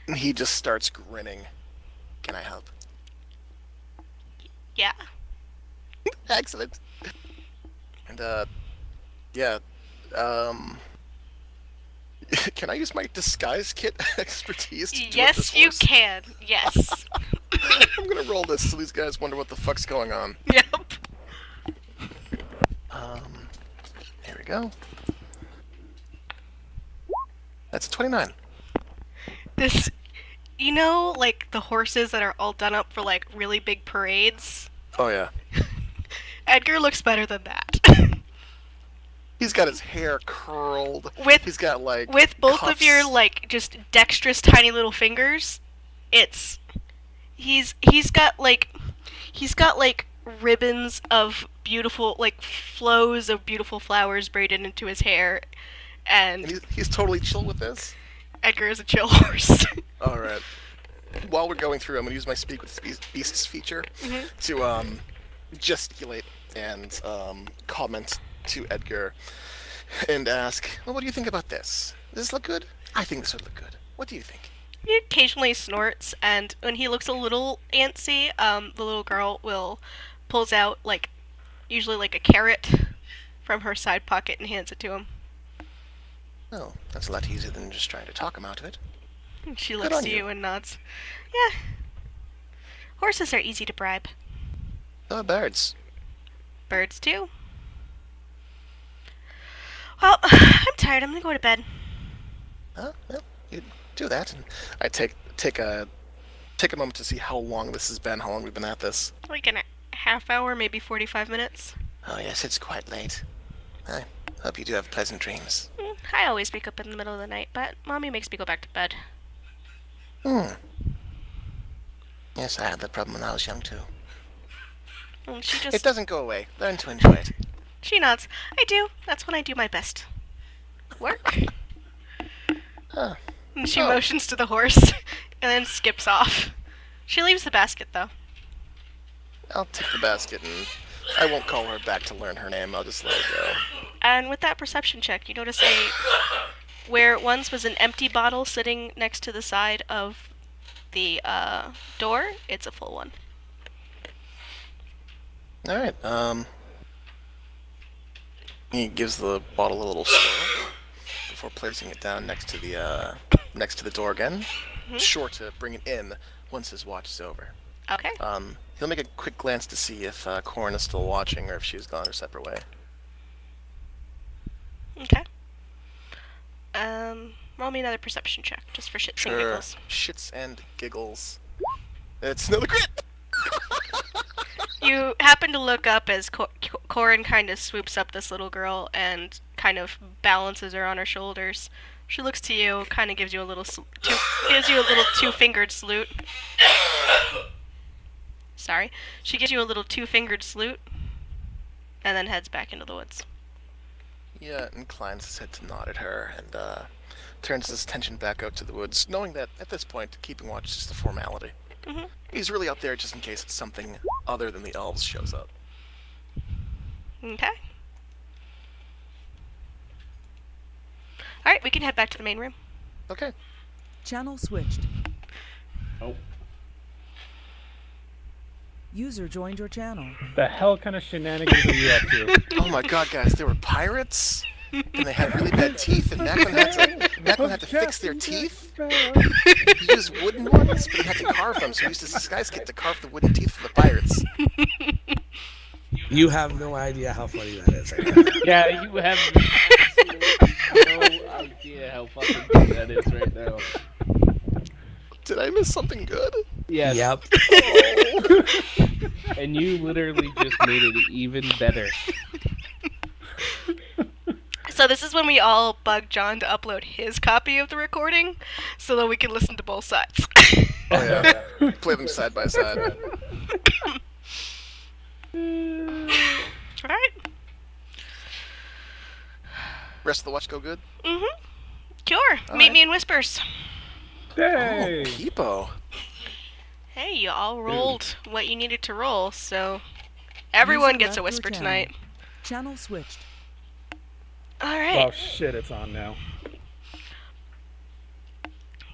And he just starts grinning. Can I help? Yeah. Excellent. And yeah, can I use my disguise kit expertise to do Yes, you can. Yes. I'm gonna roll this so these guys wonder what the fuck's going on. Yep. Here we go. That's a 29. This, like the horses that are all done up for like really big parades? Oh yeah. Edgar looks better than that. He's got his hair curled. He's got like with both cuffs. of your like just dexterous tiny little fingers. He's got like ribbons of beautiful like flows of beautiful flowers braided into his hair, and he's totally chill with this. Edgar is a chill horse. All right. While we're going through, I'm gonna use my speak with beasts feature to gesticulate and comment to Edgar and ask, well, what do you think about this? Does this look good? I think this would look good. What do you think? He occasionally snorts, and when he looks a little antsy, the little girl pulls out, like, usually like a carrot from her side pocket and hands it to him. Oh, that's a lot easier than just trying to talk him out of it. She Good looks on to you. you and nods. Yeah. Horses are easy to bribe. Oh, birds. Birds, too. Well, I'm tired. I'm gonna go to bed. Well, you do that, and I take a moment to see how long this has been, how long we've been at this. Like in a half hour, maybe 45 minutes. Oh yes, it's quite late. I hope you do have pleasant dreams. I always wake up in the middle of the night, but Mommy makes me go back to bed. Yes, I had that problem when I was young too. And she just... It doesn't go away. Learn to enjoy it. She nods. I do. That's when I do my best. Work. Huh. And she Oh. motions to the horse, and then skips off. She leaves the basket, though. I'll take the basket, and I won't call her back to learn her name. I'll just let her go. And with that perception check, you notice where once was an empty bottle sitting next to the side of the door, it's a full one. All right. He gives the bottle a little swirl before placing it down next to the door again. Sure to bring it in once his watch is over. Okay. He'll make a quick glance to see if Corin is still watching or if she's gone her separate way. Okay. Roll me another perception check, just for shits and Sure. giggles. Shits and giggles. It's another crit! You happen to look up as Corin kind of swoops up this little girl and kind of balances her on her shoulders. She looks to you, kind of gives you a little two-fingered salute. Sorry. She gives you a little two-fingered salute, and then heads back into the woods. He inclines his head to nod at her and turns his attention back out to the woods, knowing that at this point, keeping watch is just a formality. Mm-hmm. He's really out there just in case something other than the elves shows up. Okay. Alright, we can head back to the main room. Okay. Channel switched. Oh. User joined your channel. The hell kind of shenanigans are you up to? Oh my god, guys, they were pirates? And they had really bad teeth, and Macklin had to fix their teeth? He used wooden ones, but he had to carve them, so he used his disguise kit to carve the wooden teeth for the pirates. You have no idea how funny that is right now. Yeah, you have absolutely no idea how fucking good that is right now. Did I miss something good? Yes. Yep. And you literally just made it even better. So this is when we all bug John to upload his copy of the recording, so that we can listen to both sides. Oh yeah. Play them side by side. Alright. Rest of the watch go good? Mm-hmm. Sure. All Meet right. me in Whispers. Hey! Oh, Peepo. Hey, you all rolled what you needed to roll, so everyone User gets a left your whisper channel. tonight. Channel switched. Alright. Well, shit, it's on now.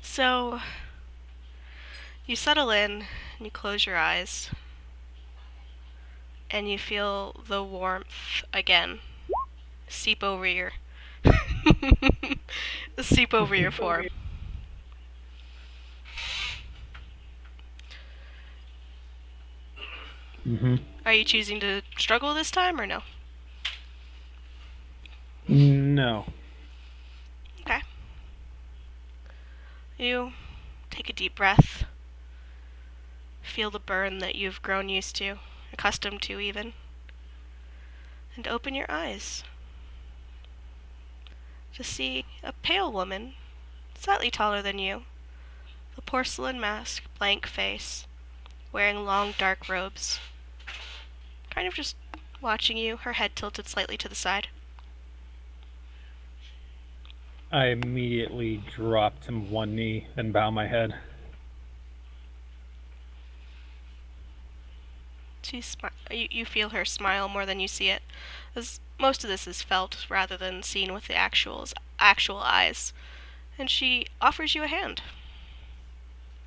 So, you settle in, and you close your eyes, and you feel the warmth again seep over your form. Mm-hmm. Are you choosing to struggle this time or no? No. Okay. You take a deep breath. Feel the burn that you've grown used to, accustomed to even. And open your eyes to see a pale woman, slightly taller than you, a porcelain mask, blank face, wearing long dark robes. Kind of just watching you, her head tilted slightly to the side. I immediately drop to one knee and bow my head. You feel her smile more than you see it, as most of this is felt rather than seen with the actual eyes. And she offers you a hand.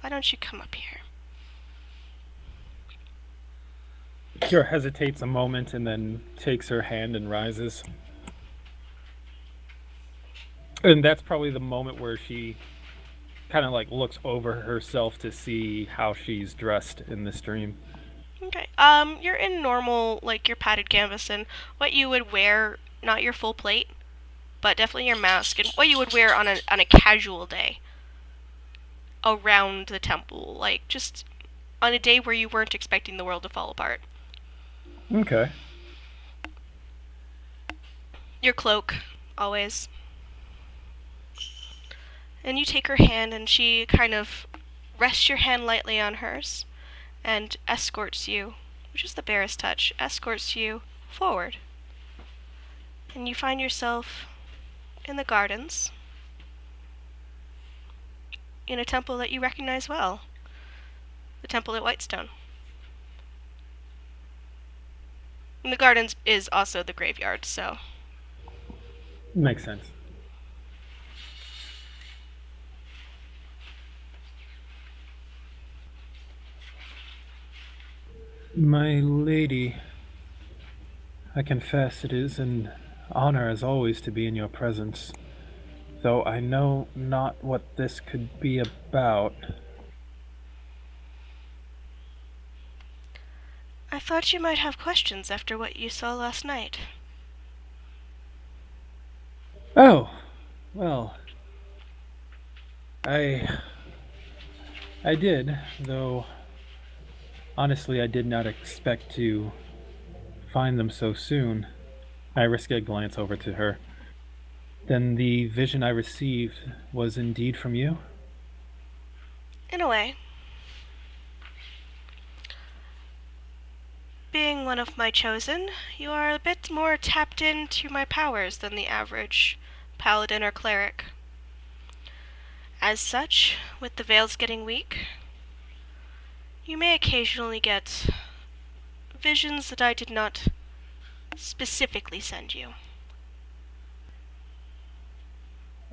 Why don't you come up here? Kiora hesitates a moment and then takes her hand and rises. And that's probably the moment where she kind of like looks over herself to see how she's dressed in this dream. Okay. You're in normal, like, your padded canvas and what you would wear, not your full plate, but definitely your mask and what you would wear on a casual day around the temple, like just on a day where you weren't expecting the world to fall apart. Okay. Your cloak, always. And you take her hand and she kind of rests your hand lightly on hers and escorts you, which is the barest touch, escorts you forward. And you find yourself in the gardens, in a temple that you recognize well, the temple at Whitestone. And the gardens is also the graveyard, so... Makes sense. My lady, I confess it is an honor as always to be in your presence, though I know not what this could be about. I thought you might have questions after what you saw last night. Oh, well, I did, though honestly I did not expect to find them so soon. I risk a glance over to her. Then the vision I received was indeed from you? In a way. Being one of my chosen, you are a bit more tapped into my powers than the average paladin or cleric. As such, with the veils getting weak, you may occasionally get visions that I did not specifically send you.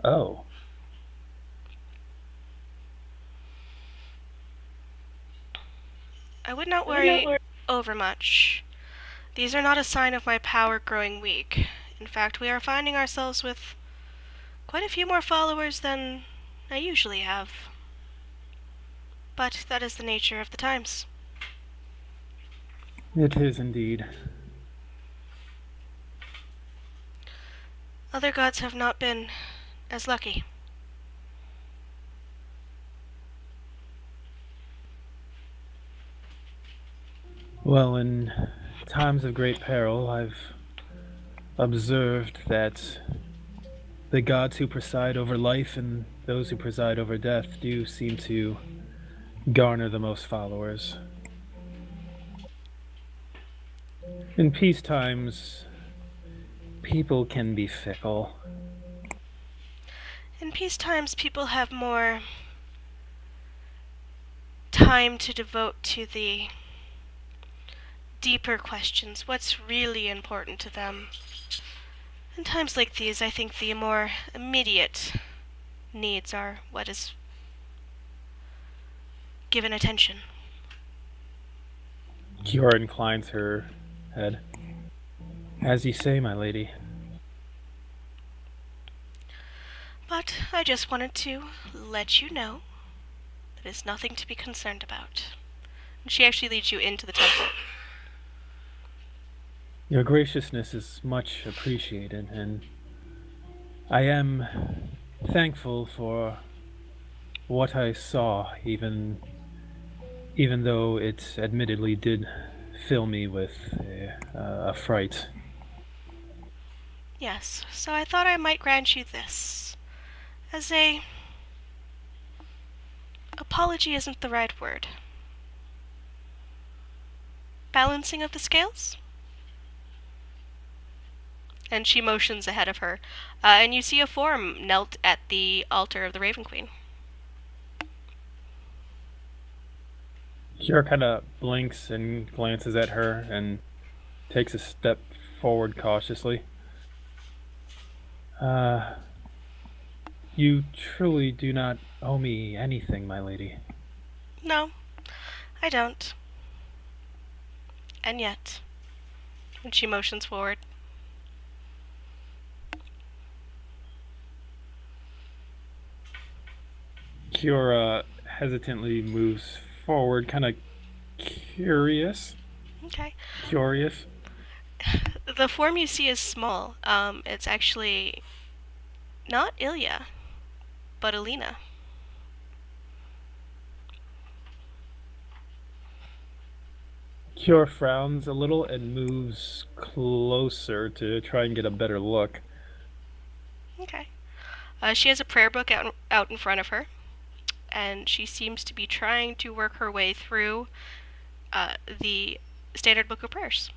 Oh. I would not worry overmuch. These are not a sign of my power growing weak. In fact, we are finding ourselves with quite a few more followers than I usually have. But that is the nature of the times. It is indeed. Other gods have not been as lucky. Well, in times of great peril, I've observed that the gods who preside over life and those who preside over death do seem to garner the most followers. In peace times, people can be fickle. In peace times, people have more time to devote to the deeper questions, what's really important to them. In times like these, I think the more immediate needs are what is given attention. Kiora inclines her head. As you say, my lady. But I just wanted to let you know that it's nothing to be concerned about. And she actually leads you into the temple. Your graciousness is much appreciated, and I am thankful for what I saw, even though it admittedly did fill me with a fright. Yes, so I thought I might grant you this. As a... apology isn't the right word. Balancing of the scales? And she motions ahead of her, and you see a form knelt at the altar of the Raven Queen. Kiora kind of blinks and glances at her and takes a step forward cautiously. You truly do not owe me anything, my lady. No, I don't. And yet, when she motions forward, Kiora hesitantly moves forward, kind of curious. okay. Curious. The form you see is small. It's actually not Ilya, but Alina. Kiora frowns a little and moves closer to try and get a better look. Okay. She has a prayer book out in front of her, and she seems to be trying to work her way through the standard book of prayers.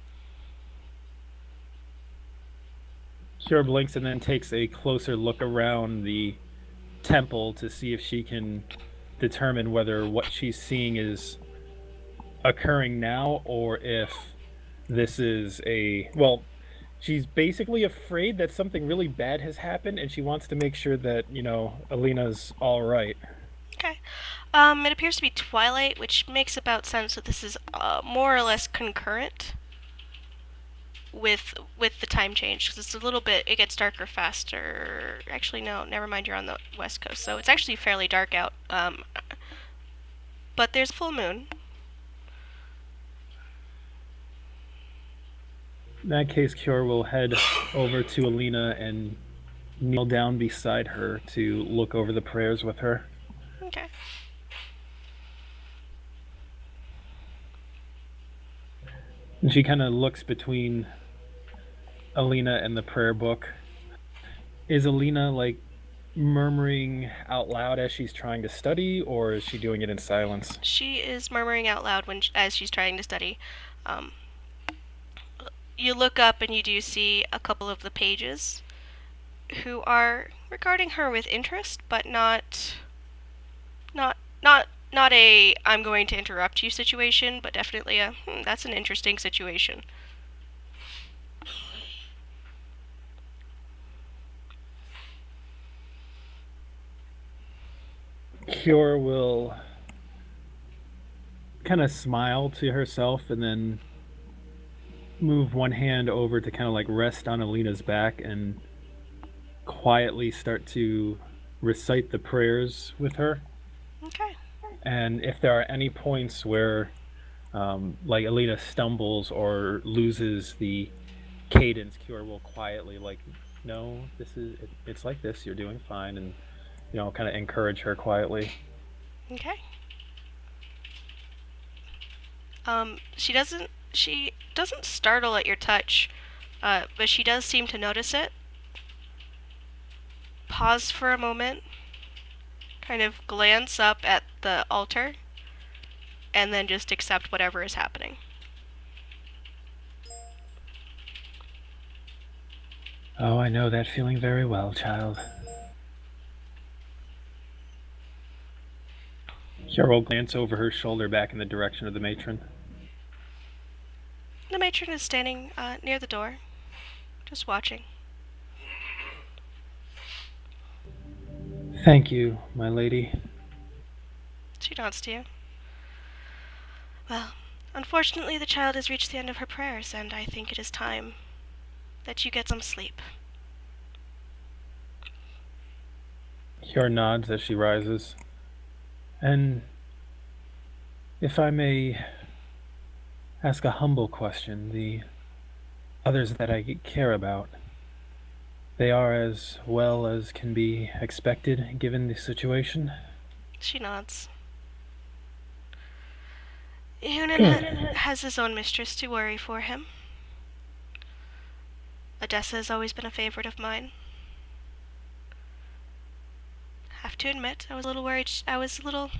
Kiora blinks and then takes a closer look around the temple to see if she can determine whether what she's seeing is occurring now or if this is she's basically afraid that something really bad has happened and she wants to make sure that, Alina's all right. Okay. It appears to be twilight, which makes about sense that this is more or less concurrent with the time change, because it gets darker faster. Actually, no, never mind, you're on the west coast, so it's actually fairly dark out. But there's full moon. In that case, Kiora will head over to Alina and kneel down beside her to look over the prayers with her. Okay. And she kind of looks between Alina and the prayer book. Is Alina murmuring out loud as she's trying to study, or is she doing it in silence? She is murmuring out loud as she's trying to study. You look up and you do see a couple of the pages who are regarding her with interest, but not a I'm going to interrupt you situation, but definitely a that's an interesting situation. Kiora will kind of smile to herself and then move one hand over to kind of rest on Alina's back and quietly start to recite the prayers with her. Okay. And if there are any points where Alina stumbles or loses the cadence, Kiora will quietly no, it's like this, you're doing fine, and kind of encourage her quietly. Okay. She doesn't startle at your touch, but she does seem to notice it. Pause for a moment, kind of glance up at the altar, and then just accept whatever is happening. Oh, I know that feeling very well, child. Kiora will glance over her shoulder back in the direction of the matron. The matron is standing near the door, just watching. Thank you, my lady. She nods to you. Well, unfortunately the child has reached the end of her prayers, and I think it is time that you get some sleep. Kiora nods as she rises. And if I may ask a humble question, the others that I care about, they are as well as can be expected given the situation? She nods. Hunan has his own mistress to worry for him. Odessa has always been a favorite of mine. Have to admit, I was a little worried. I was a little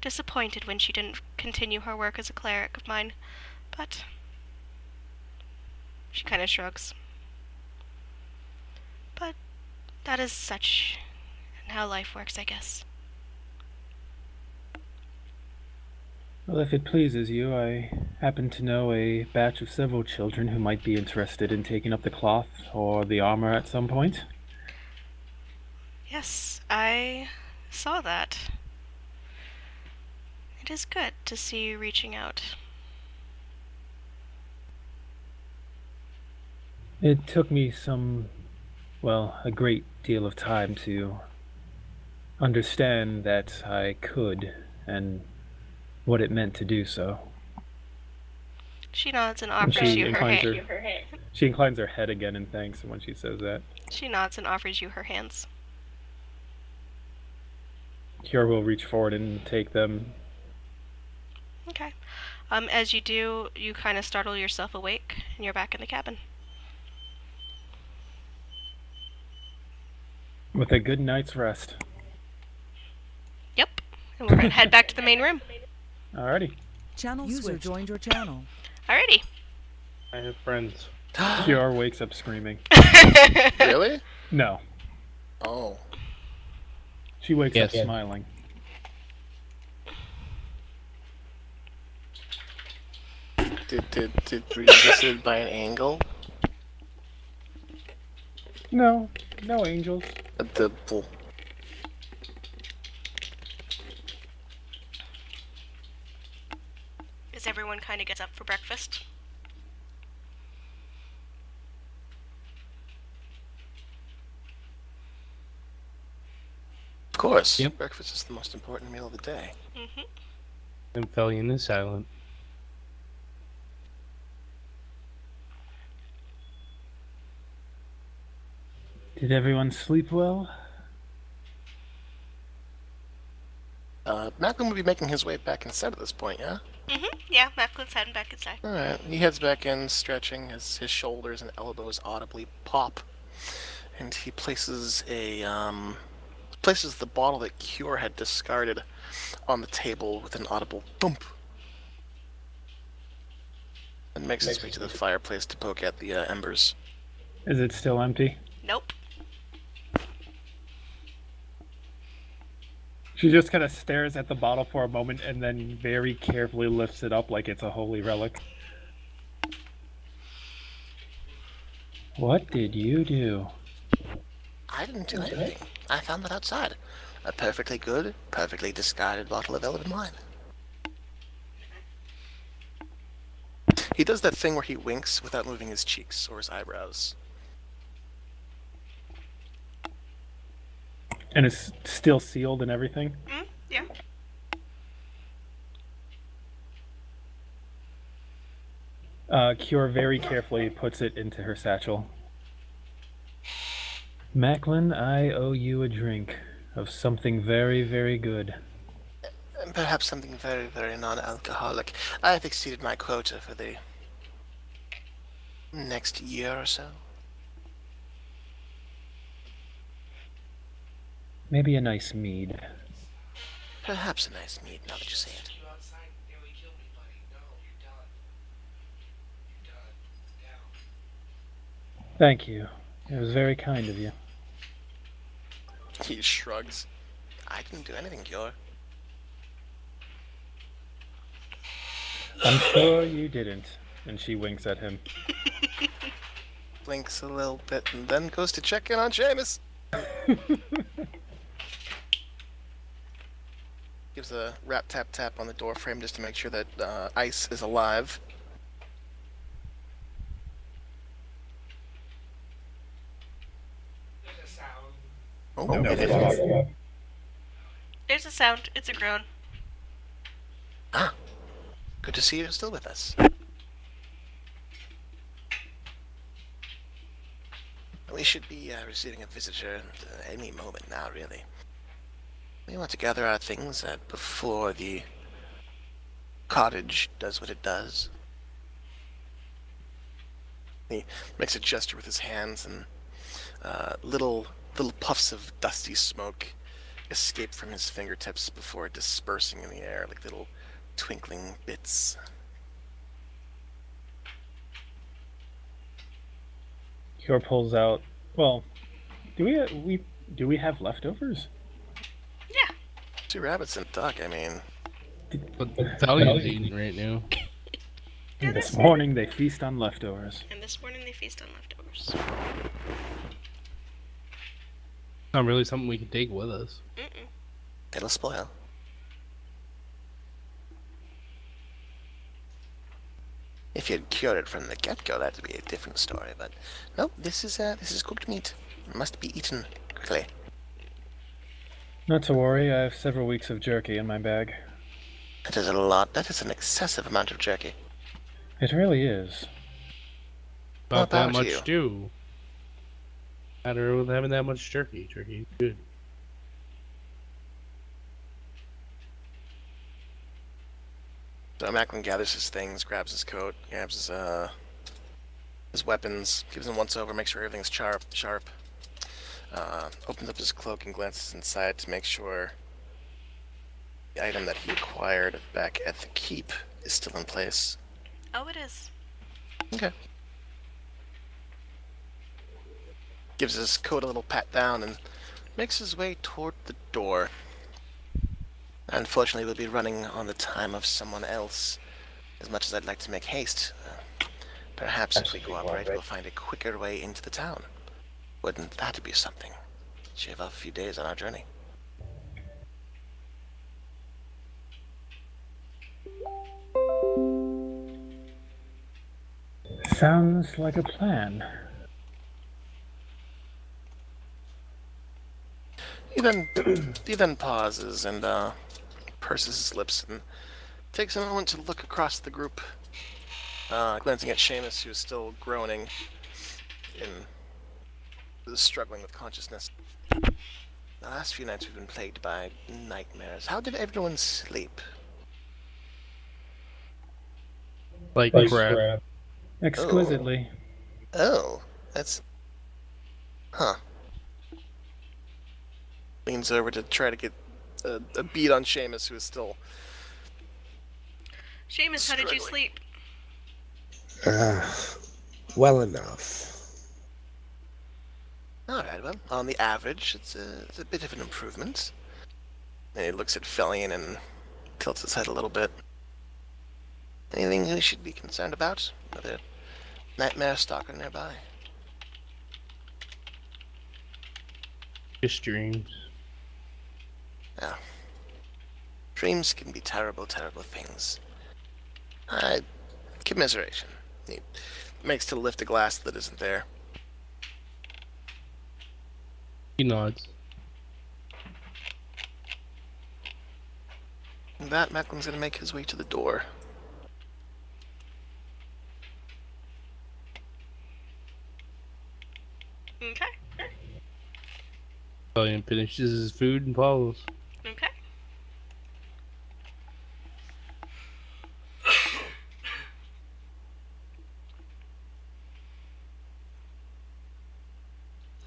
disappointed when she didn't continue her work as a cleric of mine, but she kind of shrugs. But that is such how life works, I guess. Well, if it pleases you, I happen to know a batch of several children who might be interested in taking up the cloth or the armor at some point. Yes, I saw that. It is good to see you reaching out. It took me a great deal of time to understand that I could and what it meant to do so. She nods and And offers she you her inclines hand. her, she inclines her head again in thanks when she says that. She nods and offers you her hands. Kiora will reach forward and take them. Okay. As you do, you kind of startle yourself awake, and you're back in the cabin. With a good night's rest. Yep. And we're gonna head back to the main room. Alrighty. Channel User switched. joined your channel. Alrighty. I have friends. Kiora wakes up screaming. Really? No. Oh. She wakes up Yes. smiling. Were you visited by an angle? No angels. A double. As everyone kind of gets up for breakfast. Of course. Yep. Breakfast is the most important meal of the day. Amphellion is silent. Did everyone sleep well? Macklin will be making his way back inside at this point, yeah? Yeah, Macklin's heading back inside. Alright, he heads back in, stretching as his shoulders and elbows audibly pop. And he places the bottle that Cure had discarded on the table with an audible thump. And makes his way to the fireplace to poke at the embers. Is it still empty? Nope. She just kind of stares at the bottle for a moment and then very carefully lifts it up like it's a holy relic. What did you do? I didn't do anything. I found that outside. A perfectly good, perfectly discarded bottle of elven wine. He does that thing where he winks without moving his cheeks or his eyebrows. And it's still sealed and everything? Yeah. Cure very carefully puts it into her satchel. Macklin, I owe you a drink of something very, very good. And perhaps something very, very non-alcoholic. I have exceeded my quota for the next year or so. Maybe a nice mead. Perhaps a nice mead, now that you say it. Thank you. It was very kind of you. He shrugs. I didn't do anything, Cure. I'm sure you didn't. And she winks at him. Blinks a little bit and then goes to check in on Seamus. Gives a rap tap tap on the door frame just to make sure that Ice is alive. Oh, it is. There's a sound. It's a groan. Ah, good to see you're still with us. We should be receiving a visitor at any moment now, really. We want to gather our things before the cottage does what it does. He makes a gesture with his hands, and little puffs of dusty smoke escape from his fingertips before dispersing in the air like little twinkling bits. Cure pulls out. Well, do we have leftovers? Yeah. 2 rabbits and a duck. I mean, But Thalia's eating right now. Yeah, This that's morning they feast on leftovers. And this morning they feast on leftovers. Not really something we can take with us. Mm-mm. It'll spoil. If you'd cured it from the get-go, that'd be a different story. But no, this is cooked meat. It must be eaten quickly. Not to worry, I have several weeks of jerky in my bag. That is a lot. That is an excessive amount of jerky. It really is. Not that about much you? stew. Matter with having that much turkey. Turkey's good. So Macklin gathers his things, grabs his coat, grabs his weapons, gives them once over, makes sure everything's sharp. Opens up his cloak and glances inside to make sure the item that he acquired back at the keep is still in place. Oh, it is. Okay. Gives his coat a little pat down and makes his way toward the door. Unfortunately, we'll be running on the time of someone else. As much as I'd like to make haste, perhaps if we cooperate, we'll find a quicker way into the town. Wouldn't that be something? Shave off a few days on our journey. Sounds like a plan. He then pauses and purses his lips and takes a moment to look across the group, glancing at Seamus, who is still groaning and struggling with consciousness. The last few nights we've been plagued by nightmares. How did everyone sleep? Like crap. Exquisitely. Oh, that's... Huh. Leans over to try to get a beat on Seamus, who is still... Seamus, how did you Struggling. sleep? Well enough. Alright, well, on the average, it's a bit of an improvement. And he looks at Felion and tilts his head a little bit. Anything we should be concerned about? Another nightmare stalker nearby? Just dreams. Yeah. Dreams can be terrible, terrible things. Commiseration. He makes to lift a glass that isn't there. He nods. And that, Macklin's gonna make his way to the door. Okay. Valiant finishes his food and follows. Okay.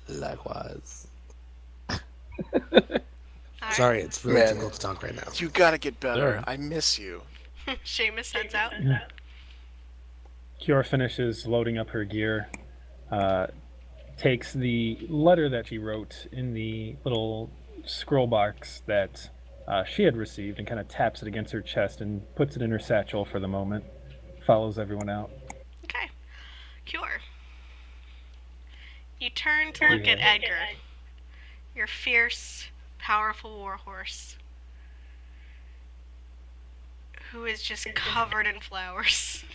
Likewise. Alright. Sorry, it's really Man. difficult to talk right now. You gotta get better. Sure. I miss you. Seamus heads out. Kiora finishes loading up her gear, takes the letter that she wrote in the little scroll box that she had received and kind of taps it against her chest and puts it in her satchel for the moment, follows everyone out. Okay. Cure. You turn to look at Edgar, your fierce, powerful warhorse, who is just covered in flowers.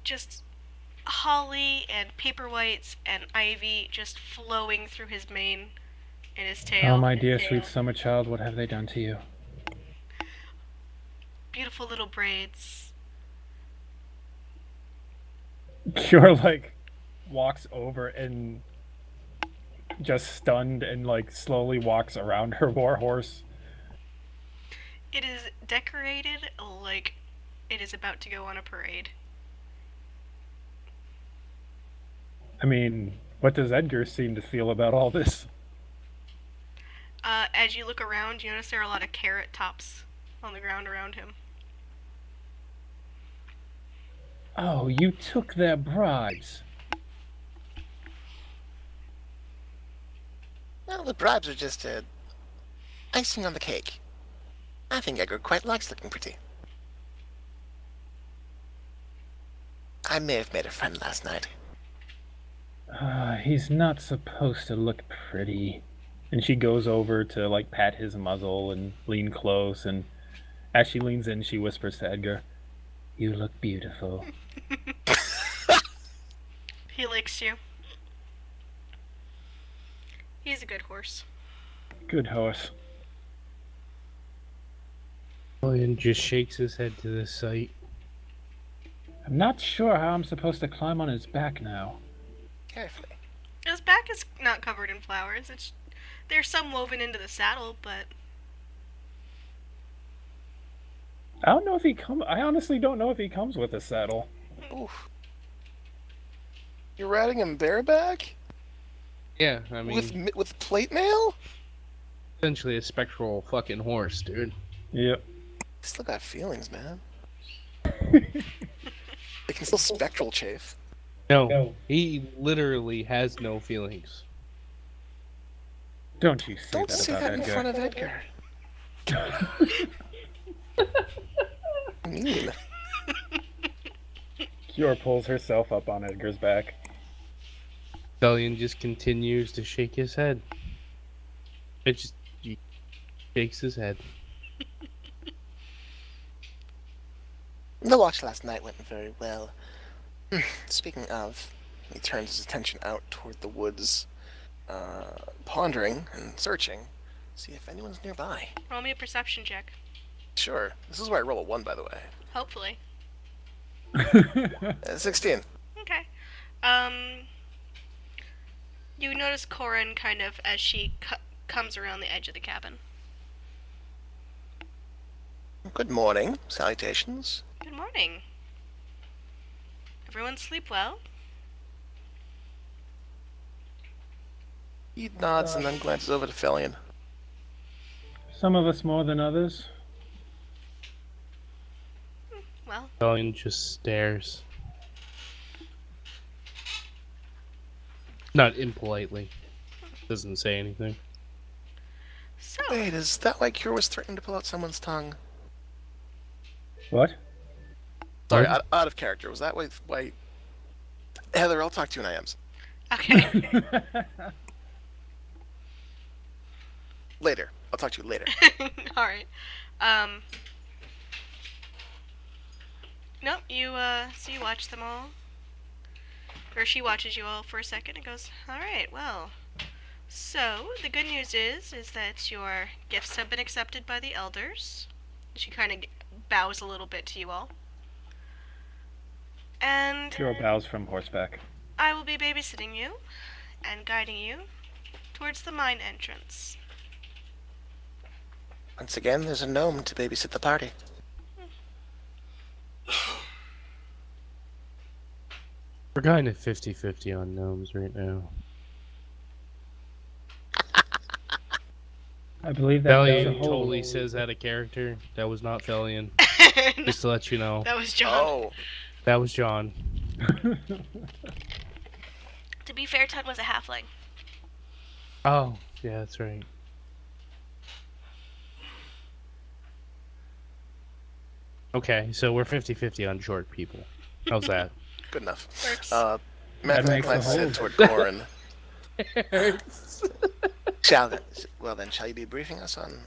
Just holly and paperwhites and ivy just flowing through his mane and his tail. Oh, my dear sweet summer child, what have they done to you? Beautiful little braids. Kiora, like, walks over and just stunned and, like, slowly walks around her warhorse. It is decorated like it is about to go on a parade. I mean, what does Edgar seem to feel about all this? As you look around, you notice there are a lot of carrot tops on the ground around him. Oh, you took their bribes. Well, the bribes are just to icing on the cake. I think Edgar quite likes looking pretty. I may have made a friend last night. He's not supposed to look pretty. And she goes over to like pat his muzzle and lean close, and as she leans in, she whispers to Edgar, "You look beautiful." He licks you. He's a good horse. Good horse. Stallion just shakes his head to the sight. I'm not sure how I'm supposed to climb on his back now. Carefully. His back is not covered in flowers. There's some woven into the saddle, but I don't know if he I honestly don't know if he comes with a saddle. Oof. You're riding him bareback? Yeah, I mean, With plate mail? essentially a spectral fucking horse, dude. Yep. Still got feelings, man. They can still spectral chafe. No, he literally has no feelings. Don't you say Don't that say about that in Edgar. front of Edgar. Mean. Kiora pulls herself up on Edgar's back. Stallion just continues to shake his head. He shakes his head. The watch last night went very well. Speaking of, he turns his attention out toward the woods, pondering and searching, see if anyone's nearby. roll me a perception check. Sure. This is where I roll a 1, by the way. Hopefully. 16. Okay. You notice Corin kind of as she comes around the edge of the cabin. Good morning. Salutations. Good morning. Everyone sleep well? He nods and then glances over to Felion. Some of us more than others. Well, Stallion just stares. Not impolitely. Doesn't say anything. so Wait, is that why Cure was threatening to pull out someone's tongue? What? Sorry, What? out of character. Was that why... Heather, I'll talk to you in IMs. okay. Later. I'll talk to you later. All right. Nope. So you watch them all, or she watches you all for a second and goes, "All right. Well, so the good news is that your gifts have been accepted by the elders." She kind of bows a little bit to you all, and Kiora bows from horseback. I will be babysitting you and guiding you towards the mine entrance. Once again, there's a gnome to babysit the party. We're kind of 50-50 on gnomes right now. I believe that was a Valiant whole... totally says out of character. That was not Valiant. Just to let you know. That was John. Oh, That was John. To be fair, Todd was a halfling. Oh, yeah, that's right. Okay, so we're 50-50 on short people. How's that? good enough. Works. Matt makes glances a head hole. toward Corin. Shall you be briefing us on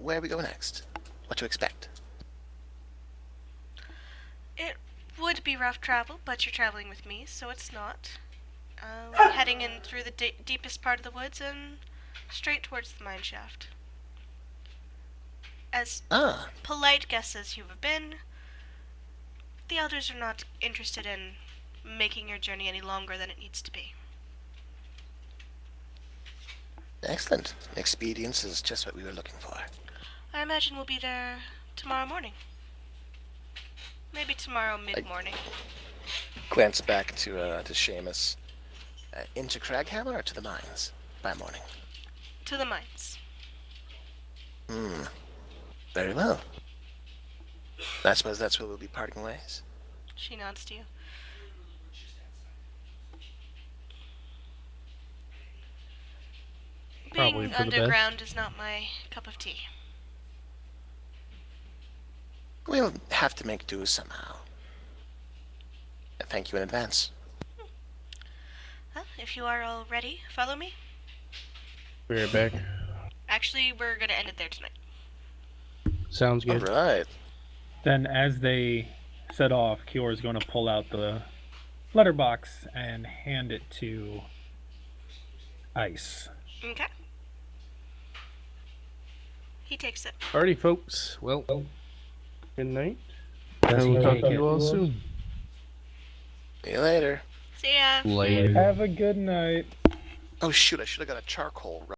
where we go next? What to expect? It would be rough travel, but you're traveling with me, so it's not. We're heading in through the deepest part of the woods and straight towards the mine shaft. As Ah, polite guests as you have been, the elders are not interested in making your journey any longer than it needs to be. excellent. Expedience is just what we were looking for. I imagine we'll be there tomorrow morning. Maybe tomorrow mid-morning. Glance back to Seamus. Into Craghammer or to the mines by morning? To the mines. Very well. I suppose that's where we'll be parting ways. She nods to you. Probably Living for the best. underground is not my cup of tea. We'll have to make do somehow. Thank you in advance. Well, if you are all ready, follow me. Be right back. Actually, we're gonna end it there tonight. Sounds All good. right. Then, as they set off, Kior is going to pull out the letterbox and hand it to Ice. Okay. He takes it. Alrighty, folks. Well, good night. I will talk to you all soon. See you later. See ya. Later. Have a good night. Oh shoot, I should have got a charcoal